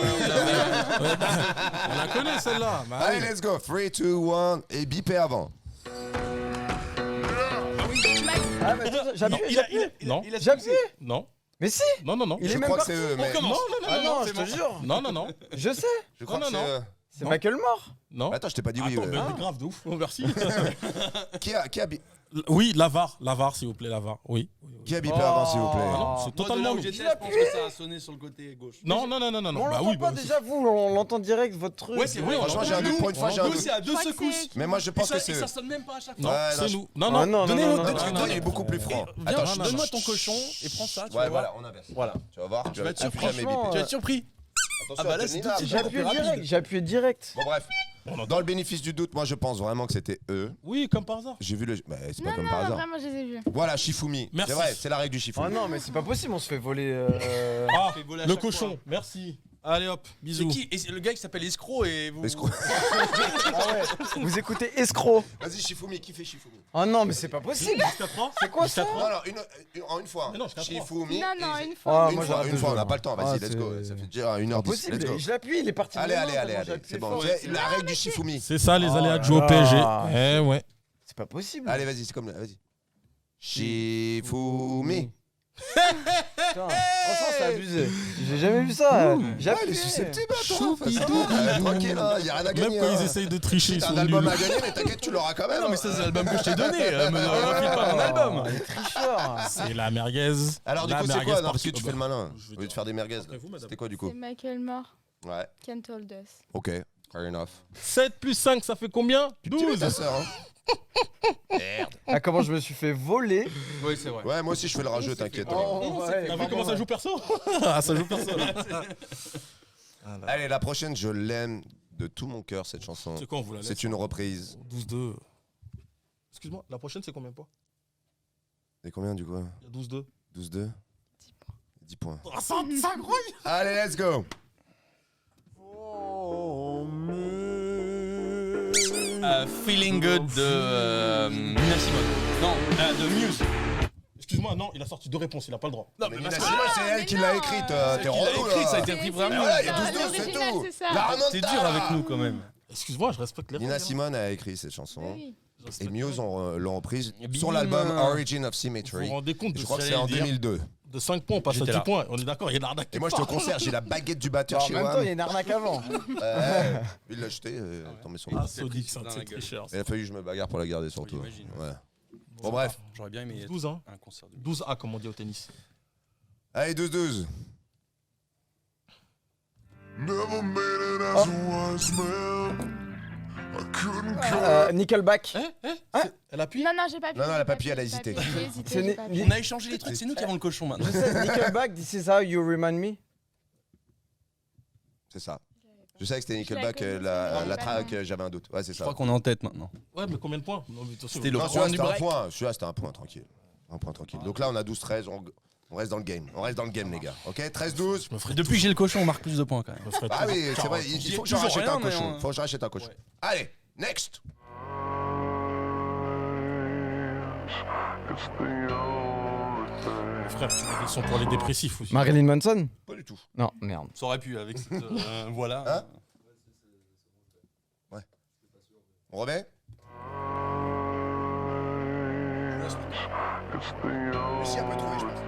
on la connaît celle-là. Bah Allez, oui. let's go. 3, 2, 1. Et bipé avant. Ah, mais attends, j'ai appuyé, j'ai appuyé. Non, J'ai appuyé. non, Mais si. non, non, non. Il Je est même crois que parti. c'est eux, mais. Non, non, Ah non, non, non, je te jure. non, non, non, Je sais. Je crois Non, que non, c'est eux. C'est Non. Michael Moore. non. Attends, je t'ai pas dit oui. Attends, ouais. mais grave de ouf. Oh, merci. Qui a bipé Oui, Lavar, s'il vous plaît, Lavar. Oui. Qui a bipé avant, s'il vous plaît? Ah non, c'est Moi, de là totalement où nous. j'étais, J'ai je pense que ça a sonné sur le côté gauche. Non, non, non, non, non, On non. Bah l'entend oui, pas bah, déjà, vous, on l'entend direct, votre truc. Ouais, c'est vrai. Franchement, j'ai un doute. Pour une fois, j'ai un Nous, doute. c'est à deux Je crois que secousses. c'est- Mais moi, je pense que Et c'est eux. ça sonne même pas à chaque non, fois. Ouais, là, c'est je- nous. Non, Ah non. non, Donnez-nous non, deux non, trucs, non, Il est beaucoup plus franc. Viens, Attends, je- donne-moi ton cochon et prends ça. Tu Ouais, vas voir. voilà, on inverse. Voilà. Tu vas voir, tu vas être tu vas surpris. jamais bipé. Tu vas être surpris. Attention, Ah bah là, Anthony, c'est là. tout de J'ai suite. appuyé Rapide. direct, j'ai appuyé direct. Bon, bref. Dans le bénéfice du doute, moi, je pense vraiment que c'était eux. Oui, comme par hasard. J'ai vu le. Bah, c'est pas Non, comme non, par non, hasard. vraiment, je les ai vus. Voilà, Shifumi. Merci. C'est vrai, c'est la règle du Oh Shifumi. non, mais c'est pas possible, on se fait voler. Ah, Fais voler à le chaque cochon. fois. Merci. Allez hop, C'est bisous. qui? Et c'est le gars qui s'appelle Escroc et vous. Escroc. Ah ouais. Vous écoutez Escroc. Vas-y, Shifumi, qui fait Shifumi? Oh non, mais c'est pas possible. Jusqu'à 3. C'est quoi ça? Non, alors, en une fois. Mais non, jusqu'à trois. Shifumi. Non, non, et- une fois. Ah, Une moi, fois, j'aurais une fois, on deux n'a jours. pas le temps. Vas-y, Ah, let's go. c'est- Ça fait déjà 1h10. Impossible. Let's go. Je l'appuie, il est parti. de Allez, mes mains, allez, allez, tellement allez. j'ai C'est appuyé bon. fort. C'est la règle du Shifumi. C'est ça, les Oh aléas là de jouer au là. PSG. Eh ouais. C'est pas possible. Allez, vas-y, c'est comme là. Vas-y. Shifumi. Putain, franchement, c'est abusé. J'ai jamais vu ça. J'ai Ouais, appuyé. il est susceptible, attends. Tranquille, hein, y a rien à gagner. Même quand hein. ils essayent de tricher, ils T'as sont un album nuls. à gagner, mais t'inquiète, tu l'auras quand même. Non, mais ça, c'est l'album que je t'ai donné. Me refile pas mon album. Il est tricheur. C'est la merguez. Alors, du La coup, c'est merguez quoi? Non, parce que partie- tu fais le malin. Je vais Au lieu de dire. faire des merguez. Après vous, madame. C'était quoi, du coup? C'est Michael Moore. Ouais, Can't Hold Us. ok. Fair enough. 7 plus 5, ça fait combien? Tu mets 12. ta sœur, hein. Merde. Ah, comment je me suis fait voler. Oui, c'est vrai. Ouais, moi aussi, je fais le rageux, t'inquiète. Oh, ouais, T'as vu comment ça joue perso? Ah, ça joue perso. là. Allez, la prochaine, je l'aime de tout mon cœur, cette chanson. C'est quoi, on vous la laisse? C'est une reprise. 12-2. Excuse-moi, la prochaine, c'est combien de points? Et combien, du coup? Il y a 12-2. 12-2 10 points. Ah, ça grouille. Allez, let's go. Feeling Good de Nina Simone. Non, de Muse. Excuse-moi, non, il a sorti 2 réponses, il a pas le droit. Non, Mais mais Nina parce que Simone, c'est elle mais qui non, l'a écrite. c'est T'es elle qui l'a relou, écrit, là. ça a été repris vraiment. Voilà, il y a ça, 12-2, c'est l'original, tout. c'est ça. La remontada. T'es dur avec nous quand même. Excuse-moi, je respecte les Nina règles. Simone a écrit cette chanson. Oui. Et Muse l'ont reprise Bim. sur l'album Origin of Vous Symmetry. vous rendez compte de Je ce crois que que c'est en j'allais dire 2002. De 5 points, on passe à J'étais 10 là. points. On est d'accord, il y a de l'arnaque. Et moi, je te conserve, j'ai la baguette du batteur En chez même temps, il y a moi. une arnaque avant. Il l'a acheté, tombé sur Ah, moi. Sodic, c'est un Dans de la ces gueule. tricheurs. Il a fallu que je me bagarre pour la garder surtout. j'imagine. Ouais. Bon, bref. J'aurais bien aimé 12, hein. un concert de 12A, comme on dit au tennis. Allez, 12-12. Nickelback. Elle appuie? Non, non, j'ai pas pu. Non, non, j'ai elle a pas pu, pu, elle a j'ai hésité. pas pu, j'ai hésité, C'est j'ai pas pu. On a échangé les trucs, c'est nous qui avons le cochon maintenant. Je sais, Nickelback, this is how you remind me. C'est ça. Je savais que c'était Je la Nickelback, connais, la mais track, pas. j'avais un doute. Ouais, c'est Je ça. crois qu'on est en tête maintenant. Ouais, mais combien de points? Non, mais attention, C'était le Non, point celui-là, du c'était un break. point. Celui-là, c'était un point, tranquille. Un point, tranquille. Donc là, on a 12-13. On reste dans le game. On reste dans le game, les gars. Ok, 13-12. Je me ferai Depuis que j'ai le cochon, on marque plus de points quand même. je me ferai Ah toujours oui, c'est vrai. 40. Il faut que Toujours j'en rachète rien, un mais cochon. on- Faut que j'en rachète un cochon. Ouais. Allez, next. Frère, tu mets des sons pour les dépressifs aussi. Marilyn Manson. Pas du tout. Non, merde. Ça aurait pu avec cette. Voilà. Hein On remet. Lucie a pas trouvé, je pense.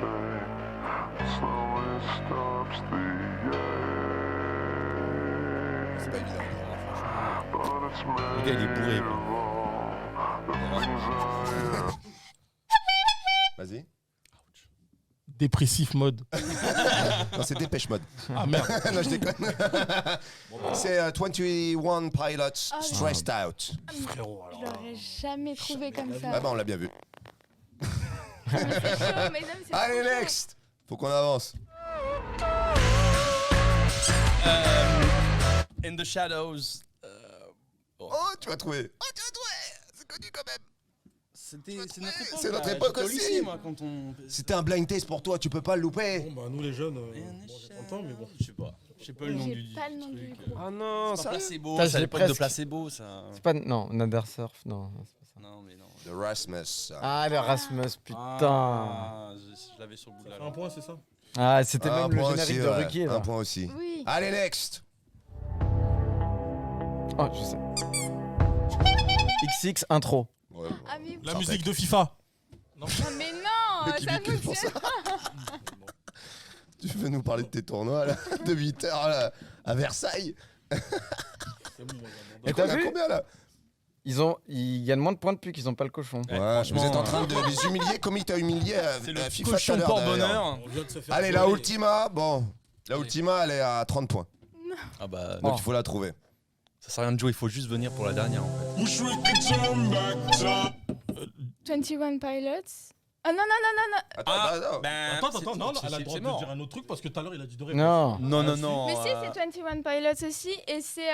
C'est pas évident. Le gars, il est bourré. Quoi. Vas-y. Dépressif mode. Non, c'est Dépêche Mode. Ah merde. Non, je déconne. C'est 21 Pilots Ah, Stressed Out. Frérot, alors. Je l'aurais jamais trouvé comme ça. Ah bah, on l'a bien vu. Mais c'est chaud, mais non, mais c'est Allez, trop chaud. next. Faut qu'on avance. In the Shadows. Oh, tu vas trouver. Oh, tu vas trouver. C'est connu quand même. C'est notre époque. C'est notre là. époque J'étais au aussi. lycée, moi, quand on. C'était un blind test pour toi, tu peux pas le louper. Bon, bah, nous les jeunes, bon, j'ai pas le temps, mais bon. Je sais pas. Je sais pas le nom J'ai du pas le nom truc. du groupe. Ah non, C'est pas placebo. Ça, C'est à je l'ai l'époque de presque. placebo, ça. C'est pas. Non, Another Surf, non. C'est pas ça. Non, mais non. The Rasmus. Ah, le Rasmus, putain. Ah, je l'avais sur le bout de la Ça fait un langue. point, c'est ça? Ah, c'était Un même le point générique aussi, de ouais. Ruki. Un là. point aussi. Oui. Allez, next. Oh, je sais. XX intro. Ouais, Ah, mais La Ça musique fait. de FIFA. non, mais non, Qui ça vit que pour fonctionne. Tu veux nous parler de tes tournois là, de 8 heures là, à Versailles? C'est bon, Et On t'as a vu combien là? Ils gagnent moins de points depuis qu'ils ont pas le cochon. Ouais, Ouais, vous êtes en franchement, train de les humilier comme il t'a humilié C'est à le FIFA cochon tout à l'heure, d'ailleurs. porte-bonheur. On vient de se faire Allez, la voler. Ultima, bon. La Ultima, elle est à 30 points. Ah bah, Donc Oh. il faut la trouver. ça sert à rien de jouer, il faut juste venir pour la dernière en fait. 21 Pilots. Ah non, non, non, non, non. Attends, Ah, attends, attends. ben, Attends, attends, non, elle a le c'est droit de mort. dire un autre truc parce que tout à l'heure il a dit de réponse. Non. Non, non, non. Mais si, c'est 21 Pilots aussi. Et c'est.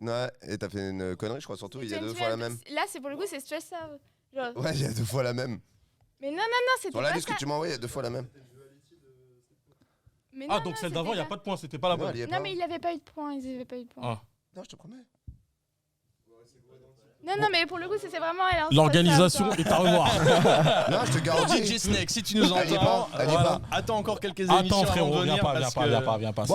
Ouais, et t'as fait une connerie, je crois, surtout, il y a 2 fois la même. Là, c'est pour le coup, c'est Stress Out. Genre. Ouais, il y a 2 fois la même. Mais non, non, non, c'était Sur la pas liste ça. que tu m'as envoyée, il y a 2 fois la même. Mais Ah, non, donc non, celle d'avant, il n'y a c'était pas de points, c'était pas la Non, bonne. il y est Non, pas. mais il avait pas eu de points, ils avaient pas eu de points. Ah. Non, je te promets. Non, mais pour le coup, c'est vraiment. alors, L'organisation ça, est à revoir. Non, je te garantis. DJ Snake, si tu nous Elle y est entends, pas, elle y est voilà, pas. attends encore quelques émissions Attends, avant de frérot, viens venir. pas. parce que- C'est Bon,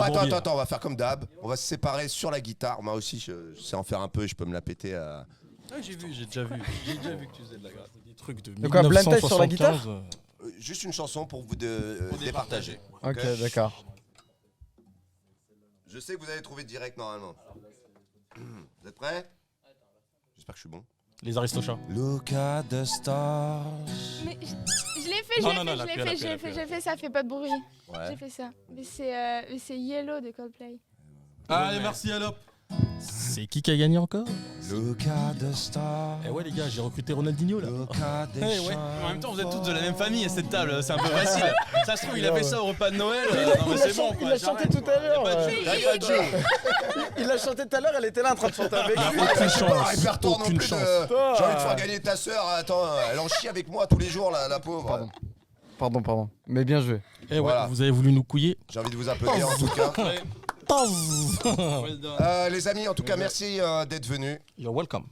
pour oublier. attends, on va faire comme d'hab. On va se séparer sur la guitare. Moi aussi, je sais en faire un peu. Je peux me la péter. Ouais, j'ai déjà vu que tu faisais de la gratte. Des trucs de De quoi, blind test sur la 1975, Juste une chanson pour vous départager. Ok, d'accord. Je sais que vous allez trouver direct normalement. Vous êtes prêts? J'espère que je suis bon. Les Aristochats. Look at the stars. Mais je l'ai fait, Non, non, non, la pluie, la j'ai fait, ça fait pas de bruit. Ouais. J'ai fait ça. Mais c'est Yellow de Coldplay. Allez, merci, Alop. C'est qui a gagné encore? Look at the stars. Eh ouais, les gars, j'ai recruté Ronaldinho là. Look at the Eh ouais. En même temps, vous êtes tous de la même famille à cette table, c'est un peu facile. Ça se trouve, il a fait ça au repas de Noël. Non, mais c'est bon, quoi. Il a chanté tout à l'heure. Il Il a chanté tout à l'heure, elle était là en train de chanter avec lui. Aucune Pas un chance. répertoire non Aucune plus chance. de... J'ai envie de faire gagner ta sœur. Attends, elle en chie avec moi tous les jours, la pauvre. Pardon. Mais bien joué. Eh ouais, Voilà. vous avez voulu nous couiller. J'ai envie de vous applaudir en tout cas. Well done. Les amis, en tout cas, merci d'être venus. You're welcome.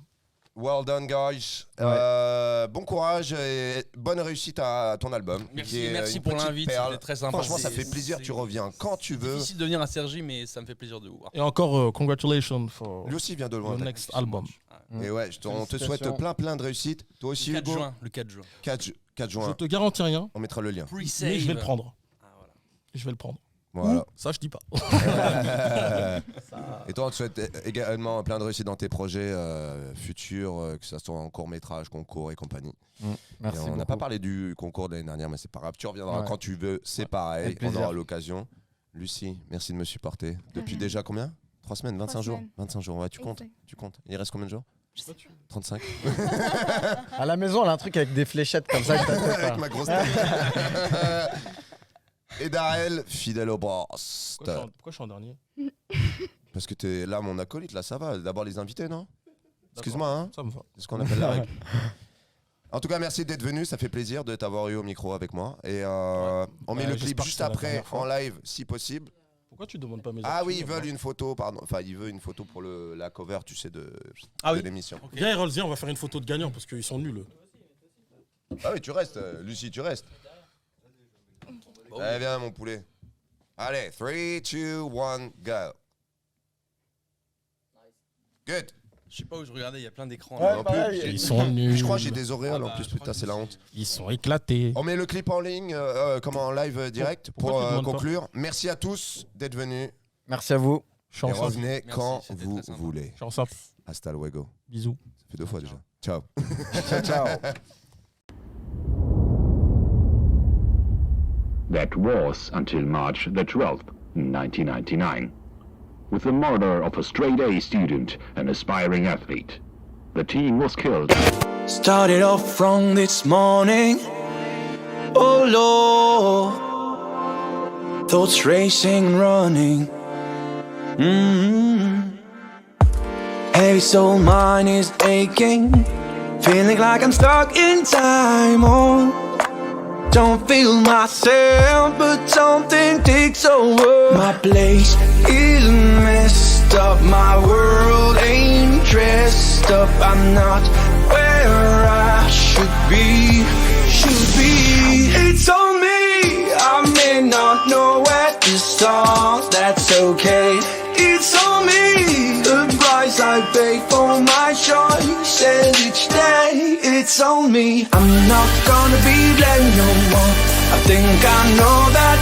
Well done, guys. Bon courage et bonne réussite à ton album. qui Merci, est merci une pour petite l'invite, perle. c'était très sympa. Franchement, ça C'est- fait plaisir. c'est- Tu reviens quand tu veux. Difficile de venir à Sergi, mais ça me fait plaisir de vous voir. Et encore, congratulations for Lui aussi vient de loin. your next album. Et ouais, on te souhaite plein de réussite. Toi aussi, Le 4 Hugo. juin. Le 4 juin. 4 Je juin. te garantis rien, On mettra le lien. Pre-save. mais je vais le prendre. Ah, voilà. Je vais le prendre. Voilà. Ça, je dis pas. Et toi, on te souhaite également plein de réussite dans tes projets futurs, que ce soit en court-métrage, concours et compagnie. Merci Et on beaucoup. n'a pas parlé du concours de l'année dernière, mais c'est pas grave. Tu reviendras Ouais. quand tu veux, c'est pareil. Avec On plaisir. aura l'occasion. Lucie, merci de me supporter. Depuis déjà combien 3 semaines, 25 jours semaines. 25 jours, ouais, tu comptes. Exact. Tu comptes. Il reste combien de jours 35. À la maison, elle a un truc avec des fléchettes comme ça. que t'as fait, Avec quoi. ma grosse tête. Et Darel, fidèle au boss. Pourquoi je suis en dernier? Parce que t'es là, mon acolyte, là, ça va. D'abord les invités, non Excuse-moi, hein Ça me va. C'est ce qu'on appelle la règle. En tout cas, merci d'être venu. Ça fait plaisir de t'avoir eu au micro avec moi. Et on met le clip j'espère que juste c'est la après dernière fois. en live, si possible. Pourquoi tu demandes pas mes Ah oui, actus, ils veulent moi une photo, pardon. Enfin, il veut une photo pour la cover, tu sais, de Ah oui. l'émission. Viens, Errol, viens, on va faire une photo de gagnant parce qu'ils sont nuls. Ah oui, tu restes, Lucie, tu restes. Allez, viens, mon poulet. Allez, 3, 2, 1, go. Good. Je sais pas où je regardais, il y a plein d'écrans. Ouais, Non pareil. plus. Ils sont nuls. Je crois que j'ai des auréoles Ah en bah, plus, je putain, crois c'est que la c'est- honte. Ils sont éclatés. On met le clip en ligne, en live direct Pourquoi pour tu demandes pas conclure. Merci à tous d'être venus. Merci à vous. Je suis Et enceinte. revenez Merci, quand c'était vous très sympa. voulez. Je suis enceinte. Hasta luego. Bisous. Ça fait 2 fois déjà. Ciao. Ciao, ciao. That was until March the 12th, 1999. With the murder of a straight-A student and aspiring athlete, the teen was killed. Started off wrong this morning. Oh Lord, thoughts racing, running. Heavy soul, mine is aching. Feeling like I'm stuck in time. Oh, don't feel myself, but something takes over. My place is messed up. My world ain't dressed up. I'm not where I should be. It's on me. I may not know where to start. That's okay. It's on me. The price I pay for my choices each day. It's on me. I'm not gonna be blamed no more. I think I know that.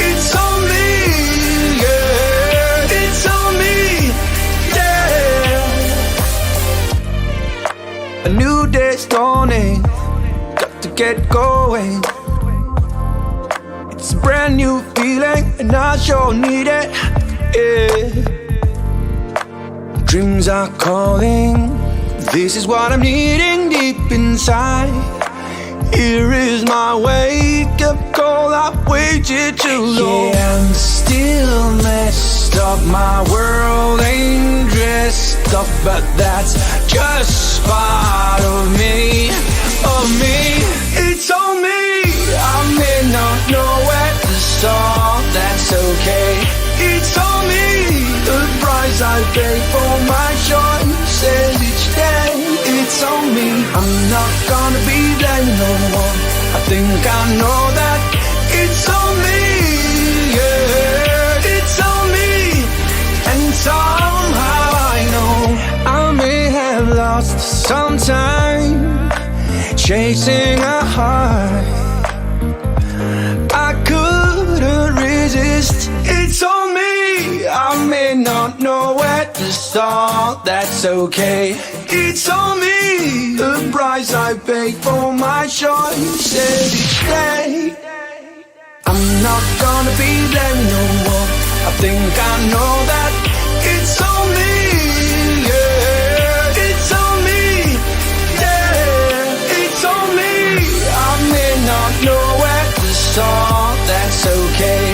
It's on me. Yeah. It's on me. Yeah. A new day's dawning. Got to get going. It's a brand new feeling, and I sure need it. Yeah. Dreams are calling. This is what I'm needing deep inside. Here is my wake-up call. I've waited too long. Yeah, I'm still messed up. My world ain't dressed up, but that's just part of me. It's on me. I may not know where to start. That's okay. think I know that it's on me, yeah, it's on me. And somehow I know I may have lost some time chasing a high I couldn't resist. It's on me. I may not know where to start, that's okay. It's on me. The price I paid for my choices each day. I'm not gonna be blamed no more. I think I know that it's on me. Yeah, it's on me. Yeah, it's on me. I may not know where to start, that's okay.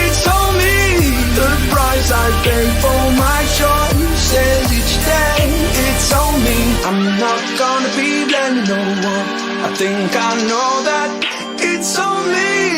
It's on me. The price I pay for my choices each day. It's on me. I'm not gonna be blamed no more. I think I know that it's on me.